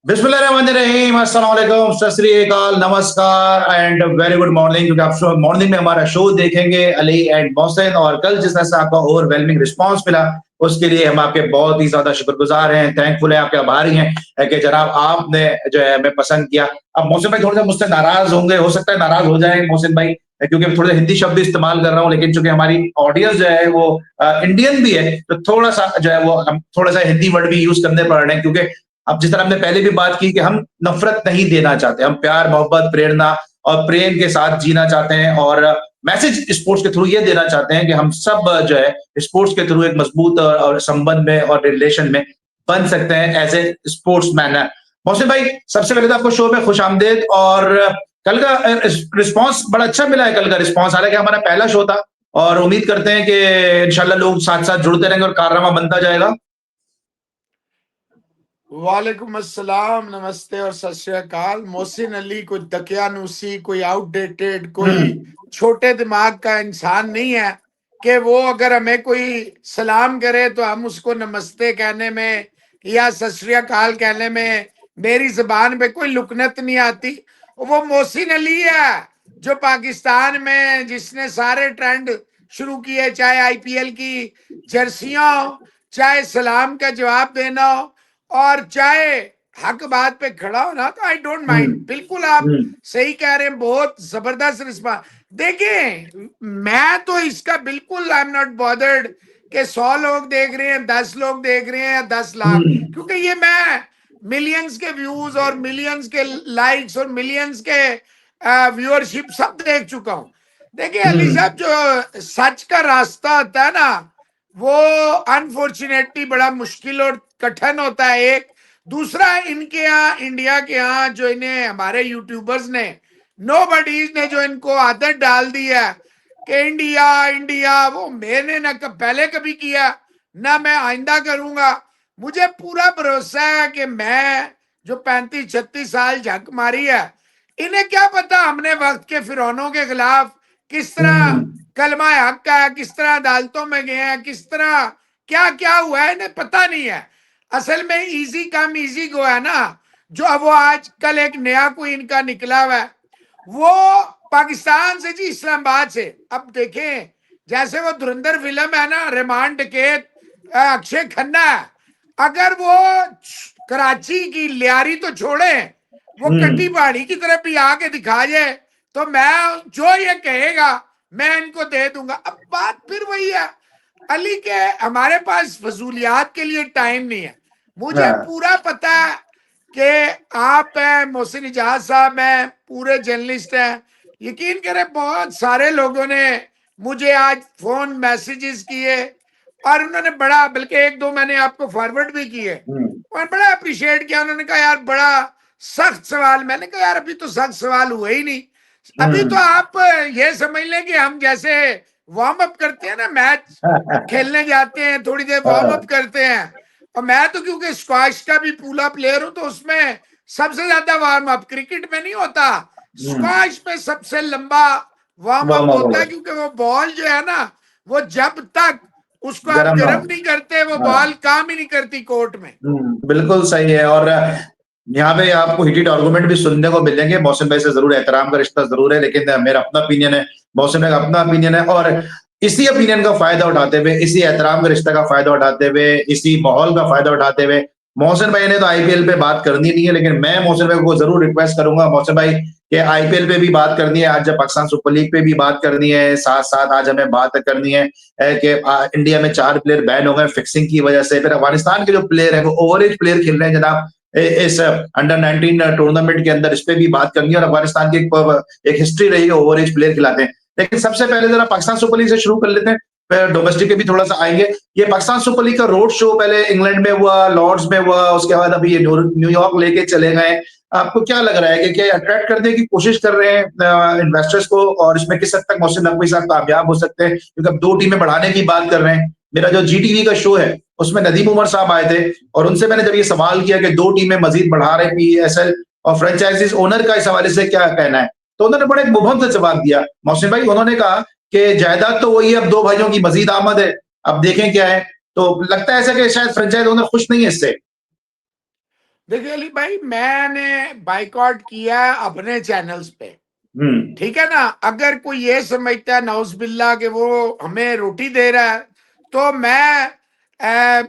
बिस्मिल्लाहिर्रहमानिर्रहीम, अस्सलाम वालेकुम, सत श्री अकाल, नमस्कार एंड वेरी गुड मॉर्निंग। क्योंकि आप मॉर्निंग में हमारा शो देखेंगे अली एंड मोहसिन, और कल जिस तरह से आपका ओवरवेलमिंग रिस्पांस मिला उसके लिए हम आपके बहुत ही ज्यादा शुक्रगुजार हैं, थैंकफुल है, आपके आभारी हैं कि जनाब आपने जो है हमें पसंद किया। अब मोहसिन भाई थोड़ा सा मुझसे नाराज होंगे, हो सकता है नाराज हो जाए मोहसिन भाई, क्योंकि थोड़े हिंदी शब्द इस्तेमाल कर रहा हूँ, लेकिन चूंकि हमारी ऑडियंस जो है वो इंडियन भी है, तो थोड़ा सा जो है वो हम थोड़ा सा हिंदी वर्ड भी यूज करने पड़ रहे हैं। क्योंकि अब जिस तरह हमने पहले भी बात की कि हम नफरत नहीं देना चाहते, हम प्यार, मोहब्बत, प्रेरणा और प्रेम के साथ जीना चाहते हैं, और मैसेज स्पोर्ट्स के थ्रू ये देना चाहते हैं कि हम सब जो है स्पोर्ट्स के थ्रू एक मजबूत और संबंध में और रिलेशन में बन सकते हैं as a sportsman. Mohsin भाई, सबसे पहले तो आपको शो में खुश आमदेद। और कल का रिस्पॉन्स बड़ा अच्छा मिला है, कल का रिस्पॉन्स, हालांकि हमारा पहला शो था, और उम्मीद करते हैं कि इंशाल्लाह लोग साथ साथ जुड़ते रहेंगे और कारनामा बनता जाएगा। वालेकुम अस्सलाम, नमस्ते और सत श्री अकाल। मोहसिन अली कोई दकियानूसी, कोई आउटडेटेड, कोई छोटे दिमाग का इंसान नहीं है कि वो अगर हमें कोई सलाम करे तो हम उसको नमस्ते कहने में या सत श्री अकाल कहने में मेरी जुबान पे कोई लुकनत नहीं आती। वो मोहसिन अली है जो पाकिस्तान में जिसने सारे ट्रेंड शुरू किए, चाहे आईपीएल की जर्सियां हो, चाहे सलाम का जवाब देना हो, और चाहे हक बात पे खड़ा हो ना, तो आई डोंट माइंड। बिल्कुल आप सही कह रहे हैं, बहुत जबरदस्त रिस्पांस। देखिए, मैं तो इसका बिल्कुल आई एम नॉट बॉदर्ड कि 100 लोग देख रहे हैं, 10 लोग देख रहे हैं या 10 लाख, क्योंकि ये मैं मिलियंस के व्यूज और मिलियंस के लाइक्स और मिलियंस के व्यूअरशिप सब देख चुका हूं। देखिए अली साहब, जो सच का रास्ता होता है ना, वो अनफॉर्चुनेटली बड़ा मुश्किल और कठिन होता है। एक दूसरा, इनके यहाँ इंडिया के यहाँ जो इन्हें हमारे यूट्यूबर्स ने, नोबडीज ने जो इनको आदत डाल दी है कि इंडिया इंडिया, वो मैंने ना पहले कभी किया ना मैं आइंदा करूंगा। मुझे पूरा भरोसा है कि मैं जो 35-36 साल झक मारी है, इन्हें क्या पता हमने वक्त के फिरौनों के खिलाफ किस तरह कलमा हक का है, किस तरह अदालतों में गए हैं, किस तरह क्या क्या हुआ है, इन्हें पता नहीं है। असल में इजी कम इजी गो है ना, जो वो आज कल एक नया कोई इनका निकला हुआ है, वो पाकिस्तान से जी, इस्लामाबाद से। अब देखें, जैसे वो धुरंधर फिल्म है ना, रिमांड डकैत, अक्षय खन्ना है, अगर वो कराची की लियारी तो छोड़े, वो कट्टी पहाड़ी की तरफ भी आके दिखा जाए तो मैं जो ये कहेगा मैं इनको दे दूंगा। अब बात फिर वही है अली के, हमारे पास फजूलियात के लिए टाइम नहीं है। मुझे पूरा पता है कि आप हैं, मोहसिन इजाज साहब हैं, पूरे जर्नलिस्ट हैं। यकीन करें, बहुत सारे लोगों ने मुझे आज फोन मैसेजेस किए और उन्होंने बड़ा, बल्कि एक दो मैंने आपको फॉरवर्ड भी किए, और बड़ा अप्रिशिएट किया। उन्होंने कहा यार बड़ा सख्त सवाल। मैंने कहा यार अभी तो सख्त सवाल हुए ही नहीं, अभी तो आप ये समझ लें कि हम जैसे वार्म अप करते हैं ना, मैच खेलने जाते हैं, थोड़ी देर वार्म अप करते हैं। और मैं तो क्योंकि स्क्वाश का भी पूरा प्लेयर हूं, तो उसमें सबसे ज्यादा वार्म अप क्रिकेट में नहीं होता, स्क्वाश में सबसे लंबा वार्म अप होता है, क्योंकि वो बॉल जो है ना, वो जब तक उसको आप गर्म नहीं करते, वो बॉल काम ही नहीं करती कोर्ट में। बिल्कुल सही है। और यहाँ पे आपको हिटेड आर्गुमेंट भी सुनने को मिलेंगे। मोहसिन भाई से जरूर एहतराम का रिश्ता जरूर है, लेकिन मेरा अपना ओपिनियन है, मोहसिन भाई का अपना ओपिनियन है, और इसी ओपिनियन का फायदा उठाते हुए, इसी एहतराम के रिश्ते का फायदा उठाते हुए, इसी माहौल का फायदा उठाते हुए, मोहसिन भाई ने तो आईपीएल पे बात करनी नहीं है, लेकिन मैं मोहसिन भाई को जरूर रिक्वेस्ट करूंगा, मोहसिन भाई कि आईपीएल पे भी बात करनी है, आज जब पाकिस्तान सुपर लीग पे भी बात करनी है, साथ साथ आज हमें बात करनी है कि इंडिया में 4 प्लेयर बैन हो गए फिक्सिंग की वजह से। फिर अफगानिस्तान के जो प्लेयर है वो ओवरेज प्लेयर खेल रहे हैं जनाब इस अंडर 19 टूर्नामेंट के अंदर, इस पे भी बात करनी है। और अफगानिस्तान की एक हिस्ट्री रही है, ओवरेज प्लेयर खिलाते हैं। लेकिन सबसे पहले जरा पाकिस्तान सुपर लीग से शुरू कर लेते हैं, फिर डोमेस्टिक पे भी थोड़ा सा आएंगे। ये पाकिस्तान सुपर लीग का रोड शो पहले इंग्लैंड में हुआ, लॉर्ड्स में हुआ, उसके बाद अभी ये न्यूयॉर्क लेके चले गए। आपको क्या लग रहा है कि क्या अट्रैक्ट करने की कोशिश कर रहे हैं इन्वेस्टर्स को, और इसमें किस हद तक मोहसिन नकवी साहब कामयाब हो सकते हैं? क्योंकि अब 2 टीमें बढ़ाने की बात कर रहे हैं। मेरा जो जीटीवी का शो है उसमें नदीम उमर साहब आए थे, और उनसे मैंने जब ये सवाल किया कि 2 टीमें मजीद बढ़ा रहे पीएसएल और फ्रेंचाइजीज ओनर का इस हवाले से क्या कहना है, तो उन्होंने बड़े मुबहम से जवाब दिया मोहसिन भाई। उन्होंने कहा कि जायदाद तो वही है, अब 2 भाइयों की मजीद आमद है, अब देखें क्या है। तो लगता है ऐसा कि शायद फ्रेंचाइज ओनर खुश नहीं है इससे। देखिए अली भाई, मैंने बाइकआउट किया है अपने चैनल्स पे, ठीक है ना। अगर कोई ये समझता है नौजबिल्ला कि वो हमें रोटी दे रहा है, तो मैं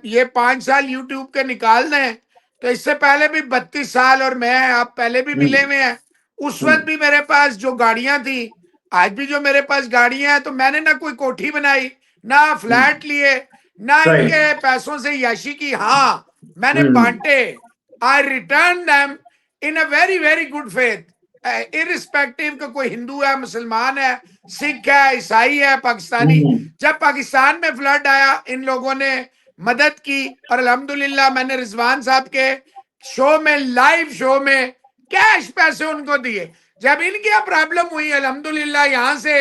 ये 5 साल यूट्यूब के निकाल दें, तो इससे पहले भी 32 साल, और मैं आप पहले भी मिले हुए हैं। उस वक्त भी मेरे पास जो गाड़ियां थी, आज भी जो मेरे पास गाड़ियां हैं, तो मैंने ना कोई कोठी बनाई, ना फ्लैट लिए, ना राइट। इनके पैसों से याशी की। हाँ, मैंने बांटे। I return them in a very very good faith, irrespective का कोई हिंदू है, मुसलमान है, सिख है, ईसाई है, पाकिस्तानी। जब पाकिस्तान में फ्लड आया, इन लोगों ने मदद की, और अल्हम्दुलिल्लाह मैंने रिजवान साहब के शो में, लाइव शो में कैश पैसे उनको दिए। जब इनकी यहाँ प्रॉब्लम हुई, अल्हम्दुलिल्लाह यहाँ से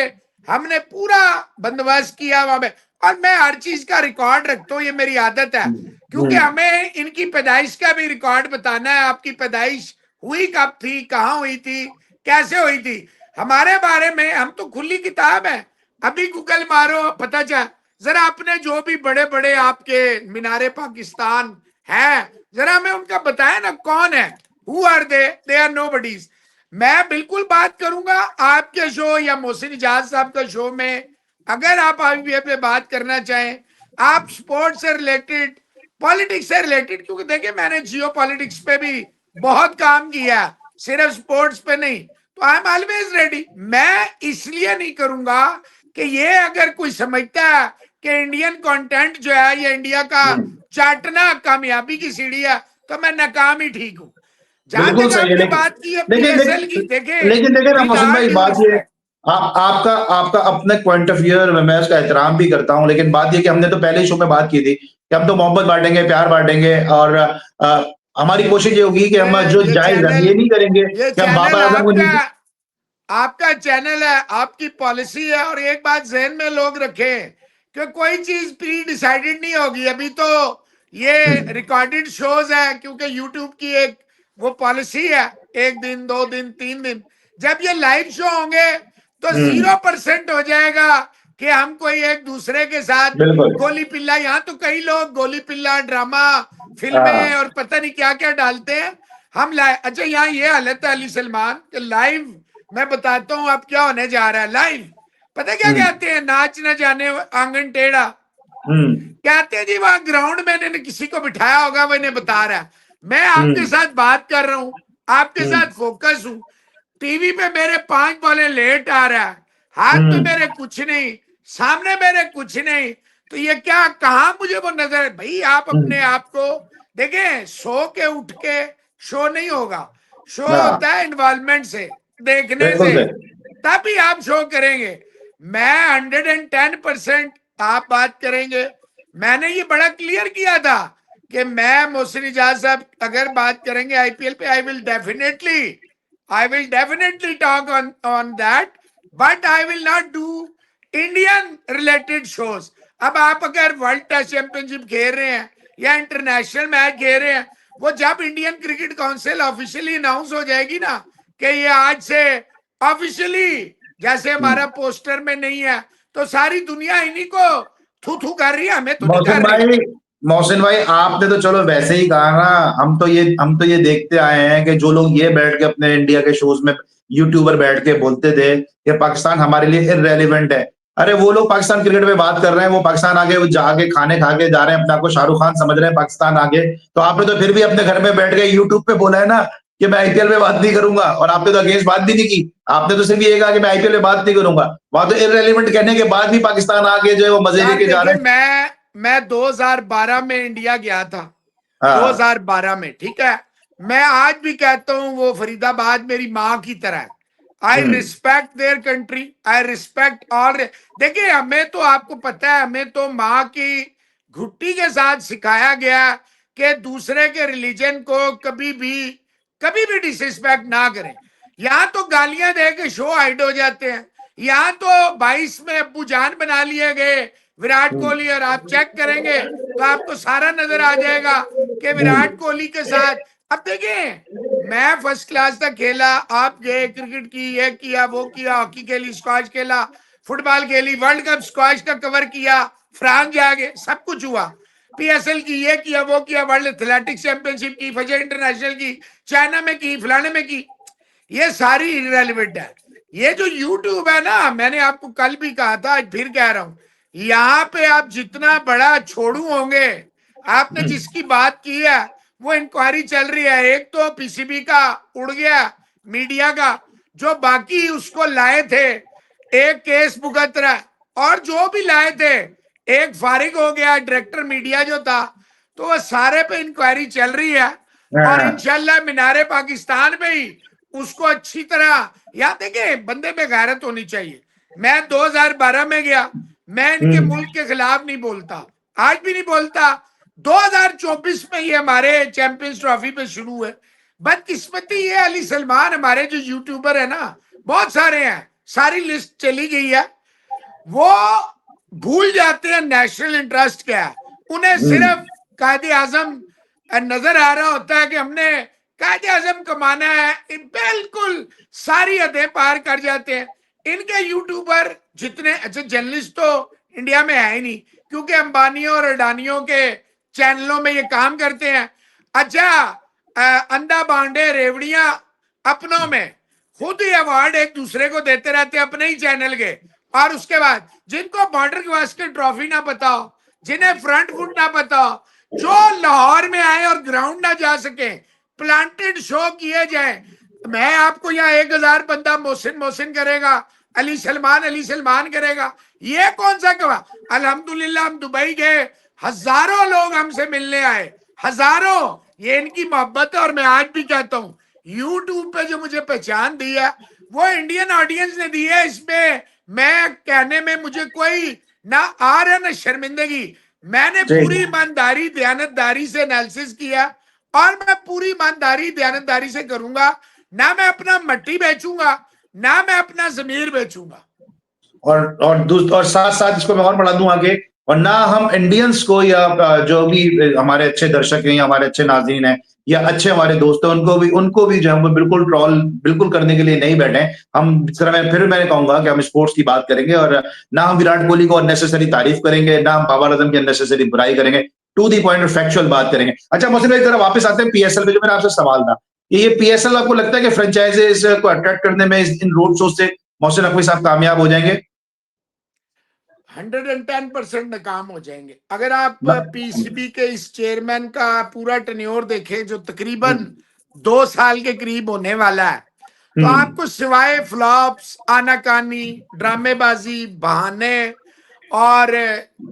हमने पूरा बंदोबस्त किया वहां पे। और मैं हर चीज का रिकॉर्ड रखता हूँ, ये मेरी आदत है, क्योंकि हमें इनकी पैदाइश का भी रिकॉर्ड बताना है। आपकी पैदाइश हुई कब थी, कहाँ हुई थी, कैसे हुई थी, हमारे बारे में हम तो खुली किताब है। अभी गूगल मारो, पता चल। जरा अपने जो भी बड़े बड़े आपके मीनारे पाकिस्तान है, जरा हमें उनका बताया ना, कौन है, who are they are nobodies. मैं बिल्कुल बात करूंगा आपके शो या मोहसिन इजाज साहब का शो में, अगर आप आईवीएफ पे बात करना चाहें, आप स्पोर्ट्स से रिलेटेड, पॉलिटिक्स से रिलेटेड, क्योंकि देखिए मैंने जियो पॉलिटिक्स पे भी बहुत काम किया, सिर्फ स्पोर्ट्स पे नहीं, तो आई एम ऑलवेज रेडी। मैं इसलिए नहीं करूंगा कि ये अगर कोई समझता है कि इंडियन कंटेंट जो है ये इंडिया का चाटना कामयाबी की सीढ़ी है, तो मैं नाकाम ही ठीक हूं। जहां बिल्कुल तक सही है। आपने लेकिन बात की है लेकिन पीएसएल की, लेकिन देखे, लेकिन देखिए ना विद मोहसिन ऑल भाई, ड्यू बात ये है, रिस्पेक्ट, आपका आपका अपना पॉइंट ऑफ व्यू है, मैं उसका एहतराम भी करता हूं, लेकिन बात ये कि हमने तो पहले ही शो में बात की थी कि हम तो मोहब्बत बांटेंगे, प्यार बांटेंगे, और हमारी कोशिश ये होगी कि हम जो ये जायज है, चैनल, ये नहीं करेंगे ये कि हम चैनल बाबर आजम को आपका, नीचे। आपका चैनल है, आपकी पॉलिसी है। और एक बात जहन में लोग रखें कि कोई चीज प्री डिसाइडेड नहीं होगी अभी तो। ये रिकॉर्डेड शोज है, क्योंकि यूट्यूब की एक वो पॉलिसी है, 1 दिन 2 दिन 3 दिन। जब ये लाइव शो होंगे तो 0% हो जाएगा कि हम कोई एक दूसरे के साथ बिल्कुल। गोली पिल्ला। यहाँ तो कई लोग गोली पिल्ला ड्रामा फिल्में हाँ। और पता नहीं क्या क्या डालते हैं। हम लाइव, अच्छा यहाँ ये हालत है अली सलमान कि लाइव मैं बताता हूं अब क्या होने जा रहा है लाइव। पता क्या हम्म। कहते हैं, नाच न जाने आंगन टेढ़ा, हम्म। कहते हैं जी वहां ग्राउंड में इन्होंने किसी को बिठाया होगा, वो इन्हें बता रहा है। मैं आपके हम्म। साथ बात कर रहा हूं, आपके हम्म। साथ फोकस हूं, टीवी पे मेरे 5 बॉलें लेट आ रहा है, हाथ पे मेरे कुछ नहीं, सामने मेरे कुछ नहीं, तो ये क्या, कहा मुझे वो नजर। भाई आप अपने हम्म। आप को देखें, सो के उठ के शो नहीं होगा, शो हाँ, होता है इन्वॉल्वमेंट से, देखने बिल्कुल से, सही। तभी आप शो करेंगे। मैं 110% आप बात करेंगे। मैंने ये बड़ा क्लियर किया था कि मैं मोहसिन इजाज साहब अगर बात करेंगे आईपीएल पे, I will definitely talk on that, but I will not do Indian related shows. अब आप अगर वर्ल्ड टेस्ट चैंपियनशिप खेल रहे हैं या इंटरनेशनल मैच खेल रहे हैं, वो जब Indian cricket council officially announce हो जाएगी ना कि ये आज से ऑफिशियली, जैसे हमारा पोस्टर में नहीं है, तो सारी दुनिया इन्हीं को थू थू कर रही है, हमें तो नहीं मोहसिन कर रही। भाई, मोहसिन भाई, आपने तो चलो वैसे ही कहा ना। हम तो ये देखते आए हैं कि जो लोग ये बैठ के अपने इंडिया के शोज में यूट्यूबर बैठ के बोलते थे कि पाकिस्तान हमारे लिए इररेलेवेंट है, अरे वो लोग पाकिस्तान क्रिकेट में बात कर रहे हैं, वो पाकिस्तान आगे वो जाके खाने खा के जा रहे हैं, अपने आप को शाहरुख खान समझ रहे हैं पाकिस्तान आगे। तो आपने तो फिर भी अपने घर में बैठ के यूट्यूब पे बोला है ना कि मैं आईपीएल में बात नहीं करूंगा, और आपने तो अगेंस्ट बात भी नहीं की। आपने तो सिर्फ ये कहा कि मैं आईपीएल में बात नहीं करूंगा। वहां तो इररेलेवेंट कहने के बाद भी पाकिस्तान आगे जो है वो मजे यार लेके जा देखिए, रहे हैं। मैं 2012 में इंडिया गया था, हाँ। 2012 में, ठीक है। मैं आज भी कहता हूं वो फरीदाबाद मेरी माँ की तरह है। I hmm. Respect their country, I respect all. देखिए हमें तो, आपको पता है, हमें तो माँ की घुट्टी के साथ सिखाया गया कि दूसरे के रिलीजन को कभी भी डिसरिस्पेक्ट ना करें। यहाँ तो गालियां दे के शो हाइड हो जाते हैं। यहाँ तो 22 में अब्बू जान बना लिए गए विराट कोहली, और आप चेक करेंगे तो आपको सारा नजर आ जाएगा कि विराट कोहली के साथ। अब देखिए, मैं फर्स्ट क्लास तक खेला, आप गए क्रिकेट की, ये किया वो किया, हॉकी खेली, स्क्वाश खेला, फुटबॉल खेली, वर्ल्ड कप स्क्वाश का कवर किया, फ्रांस जा गए, सब कुछ हुआ। PSL की, ये किया वो किया, वर्ल्ड एथलेटिक्स चैंपियनशिप की, फजर इंटरनेशनल की, चाइना में की, फलाने में की, ये सारी इररेलेवेंट है। ये जो यूट्यूब है ना, मैंने आपको कल भी कहा था, आज फिर कह रहा हूं, यहाँ पे आप जितना बड़ा छोड़ू होंगे, आपने जिसकी बात की है वो इंक्वायरी चल रही है, एक तो PCB का उड़ गया, मीडिया का, जो बाकी उसको लाए थे एक केस भुगत रहा है, और जो भी लाए थे एक फारिग हो गया, डायरेक्टर मीडिया जो था, तो वो सारे पे इंक्वायरी चल रही है। और इंशाल्लाह मीनारे पाकिस्तान में ही उसको अच्छी तरह, या देखिए बंदे में गैरत होनी चाहिए। मैं 2012 में गया, मैं इनके मुल्क के खिलाफ नहीं बोलता, आज भी नहीं बोलता। 2024 में ये हमारे चैंपियंस ट्रॉफी पे शुरू है। बदकिस्मती ये अली सलमान, हमारे जो यूट्यूबर है ना, बहुत सारे हैं, सारी लिस्ट चली गई है, वो भूल जाते हैं नेशनल इंटरेस्ट क्या है। उन्हें सिर्फ कायदे आजम नजर आ रहा होता है कि हमने कायदे आजम कमाना है, बिल्कुल सारी हदें पार कर जाते हैं। इनके यूट्यूबर जितने अच्छे जर्नलिस्ट तो इंडिया में है ही नहीं, क्योंकि अंबानियों और अडानियों के चैनलों में ये काम करते हैं। अच्छा, अंडा बांडे रेवड़ियां अपनों में खुद ही अवार्ड एक दूसरे को देते रहते हैं अपने ही चैनल के, और उसके बाद जिनको बॉर्डर गवास्कर ट्रॉफी ना पता हो, जिन्हें फ्रंट फुट ना पता हो, जो लाहौर में आए और ग्राउंड ना जा सके, प्लांटेड शो किए जाए। मैं आपको यहाँ 1000 बंदा मोहसिन मोहसिन करेगा, अली सलमान करेगा, ये कौन सा कहा। अल्हम्दुलिल्लाह हम दुबई गए, हजारों लोग हमसे मिलने आए, हजारों, ये इनकी मोहब्बत है। और मैं आज भी कहता हूँ, यूट्यूब पे जो मुझे पहचान दी है वो इंडियन ऑडियंस ने दी है। इसमें मैं कहने में मुझे कोई ना आर है ना शर्मिंदगी। मैंने पूरी ईमानदारी दयानतदारी से एनालिसिस किया, और मैं पूरी ईमानदारी दयानतदारी से करूंगा। ना मैं अपना मट्टी बेचूंगा, ना मैं अपना जमीर बेचूंगा। और साथ साथ इसको मैं और बढ़ा दूं आगे, और ना हम इंडियंस को या जो भी हमारे अच्छे दर्शक हैं या हमारे अच्छे नाज़रीन हैं या अच्छे हमारे दोस्त हैं, उनको भी जो हम बिल्कुल ट्रोल बिल्कुल करने के लिए नहीं बैठे। हम जिस तरह मैंने कहूंगा कि हम स्पोर्ट्स की बात करेंगे, और ना हम विराट कोहली को अननेसेसरी तारीफ करेंगे, ना हम बाबर आजम की अननेसेसरी बुराई करेंगे, टू दी पॉइंट फैक्चुअल बात करेंगे। अच्छा मोहसिन भाई, जरा वापस आते हैं PSL पे, जो मेरा आपसे सवाल था, ये PSL आपको लगता है कि फ्रेंचाइजीज को अट्रैक्ट करने में इन रोड शो से मोहसिन नकवी साहब कामयाब हो जाएंगे? 110% नाकाम हो जाएंगे। अगर आप PCB के इस चेयरमैन का पूरा टेन्योर देखें, जो तकरीबन 2 साल के करीब होने वाला है, तो आपको सिवाय फ्लॉप्स, आनाकानी, ड्रामेबाजी, बहाने और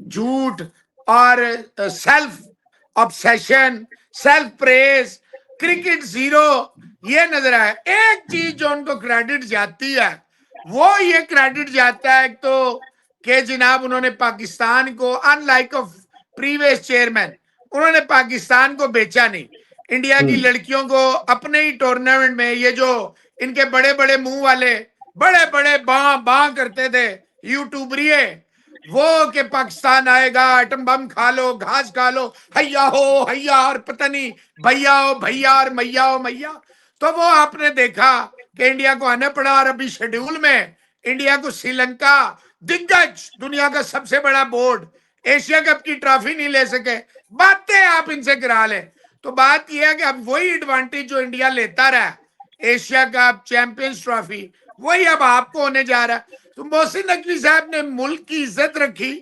झूठ और self obsession, self praise, cricket zero, ये नजर आया। एक चीज जो उनको क्रेडिट जाती है, वो ये क्रेडिट जाता है तो कि जनाब उन्होंने पाकिस्तान को, अनलाइक ऑफ प्रीवियस चेयरमैन, उन्होंने पाकिस्तान को बेचा नहीं। इंडिया की लड़कियों को अपने ही टूर्नामेंट में, ये जो इनके बड़े बड़े मुंह वाले बड़े बड़े बां करते थे यूट्यूबरिये, वो कि पाकिस्तान आएगा, एटम बम खा लो, घास खा लो, हैया हो हैया, और पता नहीं भैया हो भैया और मैया हो मैया, तो वो आपने देखा कि इंडिया को आना पड़ा। और अभी शेड्यूल में इंडिया को श्रीलंका, दिग्गज दुनिया का सबसे बड़ा बोर्ड, एशिया कप की ट्रॉफी नहीं ले सके। बातें आप इनसे करा लें, तो बात यह है कि अब वही एडवांटेज जो इंडिया लेता रहा, एशिया कप, चैंपियंस ट्रॉफी, वही अब आपको होने जा रहा है। तो मोहसिन नकवी साहब ने मुल्क की इज्जत रखी।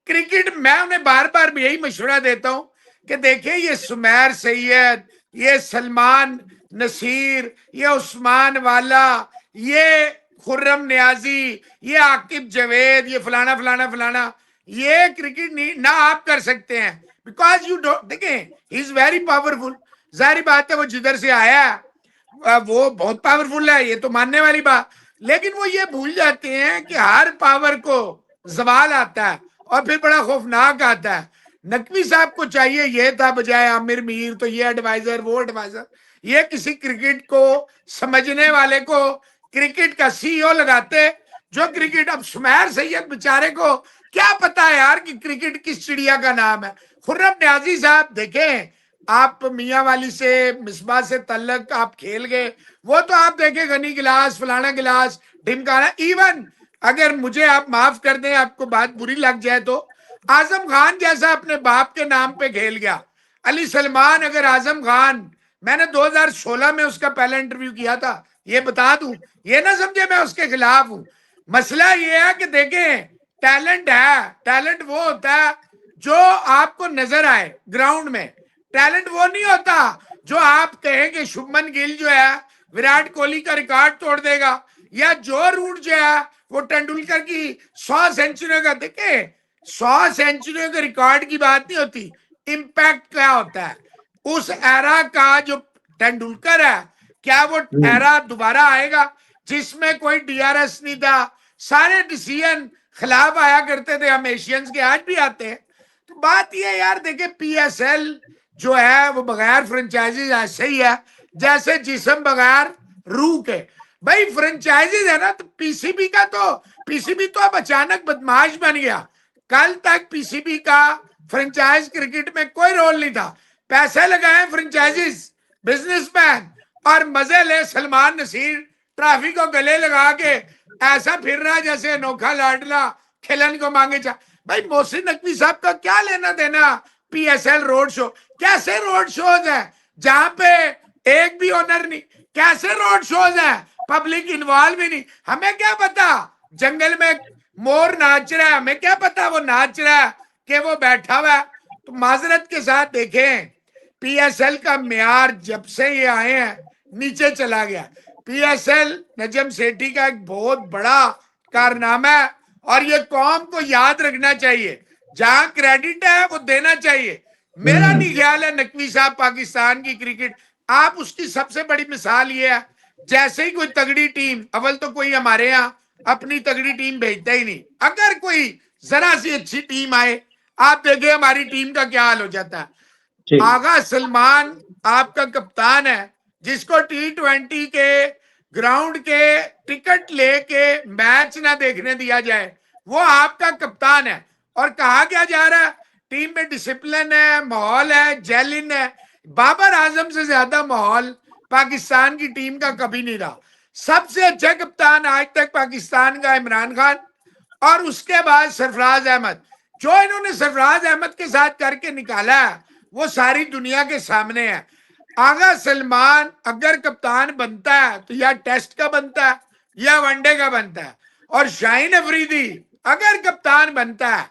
क्रिकेट, मैं उन्हें बार बार यही मशवरा देता हूं कि देखिए, ये सुमैर सैयद, ये सलमान नसीर, ये उस्मान वाला, ये खुर्रम न्याजी, ये आकिब जवेद, ये फलाना फलाना फलाना, ये क्रिकेट नहीं ना आप कर सकते हैं, बिकॉज यू डोंट। देखें, ही इज वेरी पावरफुल, जाहिर बात है वो जिधर से आया है वो बहुत पावरफुल है, ये तो मानने वाली बात। लेकिन वो ये भूल जाते हैं कि हर पावर को जवाल आता है, और फिर बड़ा खौफनाक आता है। नकवी साहब को चाहिए ये था, बजाय आमिर मीर तो ये एडवाइजर वो एडवाइजर, ये किसी क्रिकेट को समझने वाले को क्रिकेट का CEO लगाते, जो क्रिकेट, अब सुमैर सैयद बेचारे को क्या पता है यार कि क्रिकेट किस चिड़िया का नाम है। खुर्रम न्याजी साहब, देखें आप मियाँ वाली से, मिसबा से तल्लक आप खेल गए, वो तो आप देखें गनी गिलास, फलाना गिलास, ढिमकाना। इवन अगर मुझे आप माफ कर दें, आपको बात बुरी लग जाए, तो आजम खान जैसा अपने बाप के नाम पे खेल गया। अली सलमान अगर आजम खान, मैंने 2016 में उसका पहला इंटरव्यू किया था, ये बता दूं, ये ना समझे मैं उसके खिलाफ हूं। मसला ये है कि देखें, टैलेंट है, टैलेंट वो होता है जो आपको नजर आए ग्राउंड में। टैलेंट वो नहीं होता जो आप कहें कि शुभमन गिल जो है विराट कोहली का रिकॉर्ड तोड़ देगा, या जो रूट जो है वो तेंदुलकर की 100 सेंचुरियों का। देखे, 100 सेंचुरियों के रिकॉर्ड की बात नहीं होती, इम्पैक्ट क्या होता है। उस एरा का जो तेंदुलकर है, क्या वो एरा दोबारा आएगा जिसमें कोई डीआरएस नहीं था, सारे डिसीजन खिलाफ आया करते थे, हम एशियंस के आज भी आते हैं। तो बात ये यार, देखे पीएसएल जो है वो बगैर फ्रेंचाइजीज ऐसे ही है जैसे जिस्म बगैर रूह के। भाई फ्रेंचाइजीज है ना, तो पीसीबी का तो, पीसीबी तो अब अचानक बदमाश बन गया। कल तक पीसीबी का फ्रेंचाइज क्रिकेट में कोई रोल नहीं था। पैसे लगाए फ्रेंचाइजीज, बिजनेसमैन, और मजे ले सलमान नसीर ट्रॉफी को गले लगा के ऐसा फिर रहा जैसे अनोखा लाडला खिलन को मांगे जा। भाई मोहसिन नकवी साहब का क्या लेना देना पीएसएल रोड शो? कैसे रोड शोज है जहां पे एक भी ओनर नहीं? कैसे रोड शोज है पब्लिक इन्वॉल्व ही नहीं? हमें क्या पता जंगल में मोर नाच रहा है, हमें क्या पता वो नाच रहा है कि वो बैठा हुआ है। तो माजरत के साथ देखें, पीएसएल का म्यार जब से ये आए हैं नीचे चला गया। पीएसएल नजम सेठी का एक बहुत बड़ा कारनामा है और ये कौम को याद रखना चाहिए। जहां क्रेडिट है वो देना चाहिए। मेरा नहीं ख्याल है नकवी साहब पाकिस्तान की क्रिकेट, आप उसकी सबसे बड़ी मिसाल ये है, जैसे ही कोई तगड़ी टीम, अव्वल तो कोई हमारे यहाँ अपनी तगड़ी टीम भेजता ही नहीं, अगर कोई जरा सी अच्छी टीम आए, आप देखें हमारी टीम का क्या हाल हो जाता है। आगा सलमान आपका कप्तान है, जिसको T20 के ग्राउंड के टिकट लेके मैच ना देखने दिया जाए, वो आपका कप्तान है। और कहा क्या जा रहा है, टीम में डिसिप्लिन है, माहौल है, जेलिन है। बाबर आजम से ज्यादा माहौल पाकिस्तान की टीम का कभी नहीं रहा। सबसे अच्छा कप्तान आज तक पाकिस्तान का इमरान खान, और उसके बाद सरफराज अहमद। जो इन्होंने सरफराज अहमद के साथ करके निकाला है वो सारी दुनिया के सामने है। आगा सलमान अगर कप्तान बनता है तो या टेस्ट का बनता है या वनडे का बनता है, और शाहीन अफरीदी अगर कप्तान बनता है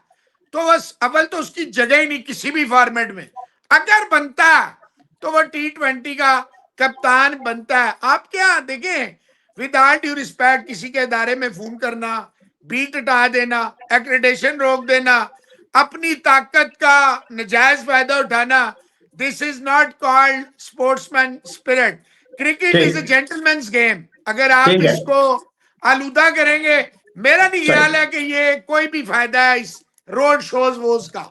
तो बस अव्वल तो उसकी जगह ही नहीं किसी भी फॉर्मेट में। अगर बनता है तो वो T20 का कप्तान बनता है। आप क्या देखें, विद ऑल ड्यू रिस्पेक्ट, किसी के इदारे में फोन करना, बीट हटा देना, एक्रेडिटेशन रोक देना, अपनी ताकत का नजायज फायदा उठाना, this is not called sportsman spirit. Cricket is a gentleman's game. अगर आप इसको आलूदा करेंगे, मेरा नहीं ख्याल है कि ये कोई भी फायदा है इस रोड शोज वोज का।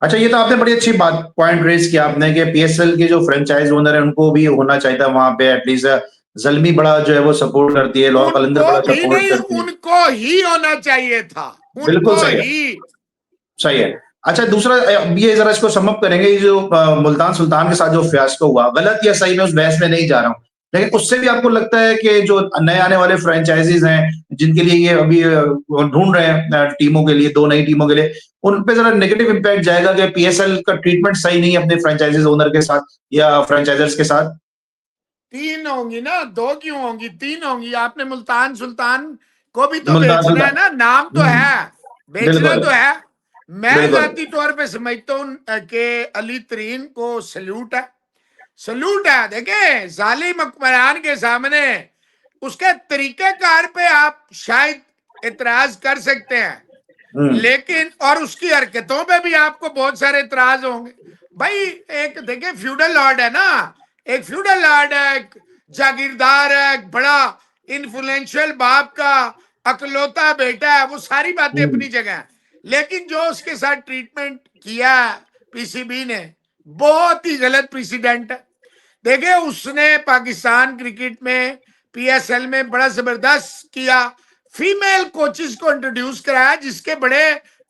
अच्छा, ये तो आपने बड़ी अच्छी बात पॉइंट रेज किया आपने कि पीएसएल के जो फ्रेंचाइज ओनर है उनको भी होना चाहिए था वहां पे एटलीस्ट। जलमी बड़ा जो है वो सपोर्ट करती है, लॉ कलंदर बड़ा सपोर्ट करती है। उनको ही होना चाहिए था, बिल्कुल उनको सही है, ही। सही है। अच्छा, दूसरा ये जरा इसको समअप करेंगे, जो मुल्तान सुल्तान के साथ जो फियास्को हुआ, गलत या सही, मैं उस बहस में नहीं जा रहा हूँ, लेकिन उससे भी आपको लगता है कि जो नए आने वाले फ्रेंचाइजीज हैं जिनके लिए ये अभी ढूंढ रहे हैं टीमों के लिए, 2 नई टीमों के लिए, उन पे जरा नेगेटिव इंपैक्ट जाएगा कि पीएसएल का ट्रीटमेंट सही नहीं है अपने फ्रेंचाइजीज ओनर के साथ या फ्रेंचाइजर्स के साथ? 3 होंगी ना, 2 क्यों होंगी, 3 होंगी। आपने मुल्तान सुल्तान को भी तो बेचना है ना, नाम तो है, बेचना तो है। मैं जाती तौर पे समझता हूँ कि अली तरीन को सल्यूट है, सल्यूट है। देखे, जालिम हुक्मरान के सामने उसके तरीकेकार पे आप शायद इतराज कर सकते हैं, लेकिन और उसकी हरकतों पे भी आपको बहुत सारे इतराज होंगे। भाई एक देखे फ्यूडल लॉर्ड है ना, एक फ्यूडल लॉर्ड है, एक जागीरदार है, एक बड़ा इन्फ्लुएंशियल बाप का अकलौता बेटा है, वो सारी बातें अपनी जगह है। लेकिन जो उसके साथ ट्रीटमेंट किया पीसीबी ने, बहुत ही गलत प्रेसिडेंट है। देखिए, उसने पाकिस्तान क्रिकेट में पीएसएल में बड़ा जबरदस्त किया, फीमेल कोचेस को इंट्रोड्यूस कराया जिसके बड़े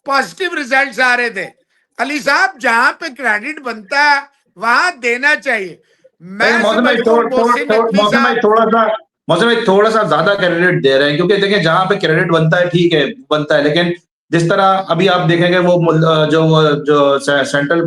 पॉजिटिव रिजल्ट्स आ रहे थे। अली साहब, जहां पे क्रेडिट बनता है वहां देना चाहिए। मैं थोड़ा सा ज्यादा क्रेडिट दे रहे हैं, क्योंकि देखिए जहां पे क्रेडिट बनता है ठीक है, बनता है, लेकिन जिस तरह अभी आप देखेंगे वो जो सेंट्रल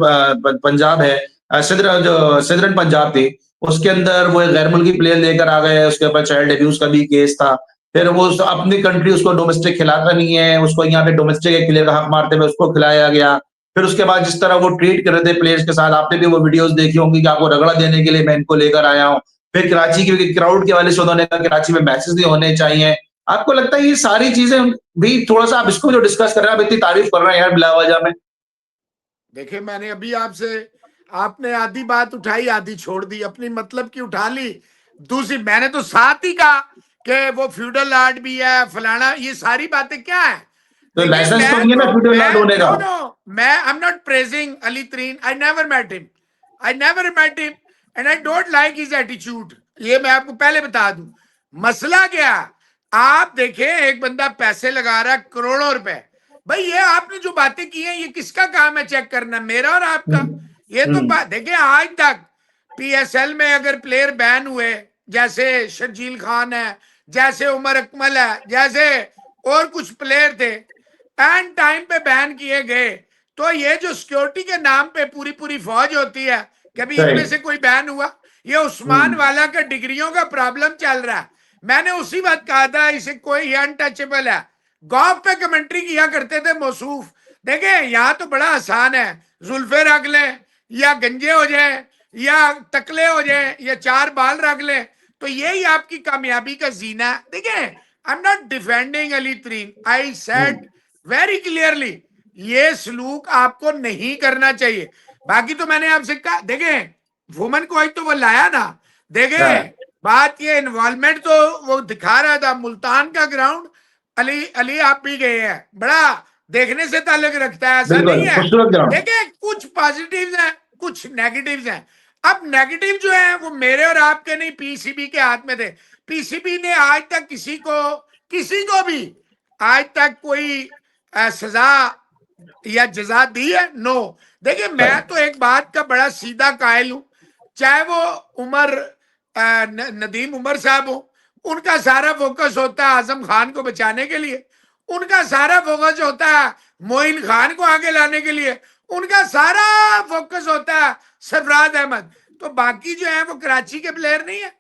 पंजाब है, सिदरन पंजाब थी, उसके अंदर वो एक गैर मुल्की प्लेयर लेकर आ गए, उसके ऊपर चाइल्ड अब्यूज का भी केस था। फिर वो अपनी कंट्री उसको डोमेस्टिक खिलाता नहीं है, उसको यहाँ पे डोमेस्टिक एक प्लेयर का हक मारते हुए उसको खिलाया गया। फिर उसके बाद जिस तरह वो ट्रीट कर रहे थे प्लेयर्स के साथ, आपने भी वो वीडियोस देखी होंगी कि आपको रगड़ा देने के लिए मैं इनको लेकर आया हूँ। फिर कराची की क्राउड के हवाले से उन्होंने कहा कराची में मैचेस नहीं होने चाहिए। आपको लगता है ये सारी चीजें भी थोड़ा-सा आप इसको जो डिस्कस कर रहे हैं, आप इतनी तारीफ कर रहे हैं यार बिला वजह में। देखिए मैंने अभी आपसे, आपने आधी बात उठाई आधी छोड़ दी, अपनी मतलब की उठा ली। दूसरी मैंने तो साथ ही कहा कि वो फ्यूडल आर्ट भी है, फलाना, ये सारी बातें क्या है। तो देखिए लाइसेंस तो मैं नहीं है ना फ्यूडल लॉर्ड होने का। नो नो, मैं I am not praising Ali Tareen, I never met him, I never met him and I don't like his attitude. ये मैं आपको पहले बता दूं। मसला क्या, आप देखें एक बंदा पैसे लगा रहा है करोड़ों रुपए, भाई ये आपने जो बातें की हैं ये किसका काम है चेक करना, मेरा और आपका? ये तो बात देखिए, आज तक पीएसएल में अगर प्लेयर बैन हुए, जैसे शर्जील खान है, जैसे उमर अकमल है, जैसे और कुछ प्लेयर थे, एंड टाइम पे बैन किए गए, तो ये जो सिक्योरिटी के नाम पे पूरी पूरी फौज होती है, कभी इनमें से कोई बैन हुआ? ये उस्मान वाला का डिग्रियों का प्रॉब्लम चल रहा है। मैंने उसी बात कहा था, इसे कोई अनटचेबल है। गॉफ पे कमेंट्री किया करते थे मौसूफ। देखे यहाँ तो बड़ा आसान है, जुल्फे रख ले या गंजे हो जाए या टकले हो जाए या चार बाल रख ले, तो यही आपकी कामयाबी का जीना है। देखिए आई am not defending Ali Tareen, I said very clearly ये सलूक आपको नहीं करना चाहिए। बाकी तो मैंने आपसे कहा, देखें वुमन को आज तो वो लाया ना, देखें बात ये इन्वॉल्वमेंट तो वो दिखा रहा था, मुल्तान का ग्राउंड, अली अली आप भी गए हैं, बड़ा देखने से ताल्लुक रखता है, ऐसा नहीं है। देखिए कुछ पॉजिटिव्स हैं कुछ नेगेटिव्स हैं। अब नेगेटिव जो है वो मेरे और आपके नहीं, पीसीबी के हाथ में थे। पीसीबी ने आज तक किसी को भी आज तक कोई सजा या जजा दी है? नो। देखिए मैं तो एक बात का बड़ा सीधा कायल हूं, चाहे वो उमर नदीम उमर साहब हो, उनका सारा फोकस होता है आजम खान को बचाने के लिए, उनका सारा फोकस होता है मोइन खान को आगे लाने के लिए, उनका सारा फोकस होता है सरफराज अहमद। तो बाकी जो है वो कराची के प्लेयर नहीं है।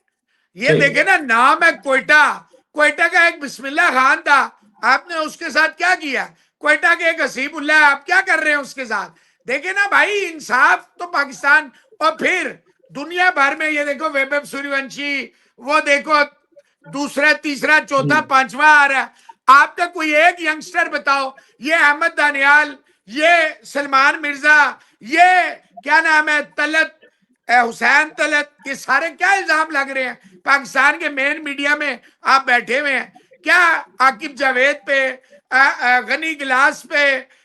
ये देखे ना, नाम है क्वेटा, क्वेटा का एक बिस्मिल्लाह खान था, आपने उसके साथ क्या किया? क्वेटा के एक हसीबुल्लाह, आप क्या कर रहे हैं उसके साथ? देखे ना भाई, इंसाफ तो पाकिस्तान। और फिर दुनिया भर में ये देखो वैभव सूर्यवंशी, वो देखो दूसरा तीसरा चौथा पांचवा आ रहा है। आपका कोई एक यंगस्टर बताओ, ये अहमद दानियाल, ये सलमान मिर्जा, ये क्या नाम है तलत हुसैन तलत, ये सारे क्या इल्जाम लग रहे हैं पाकिस्तान के मेन मीडिया में? आप बैठे हुए हैं क्या आकिब जावेद पे, गनी गिलास पे,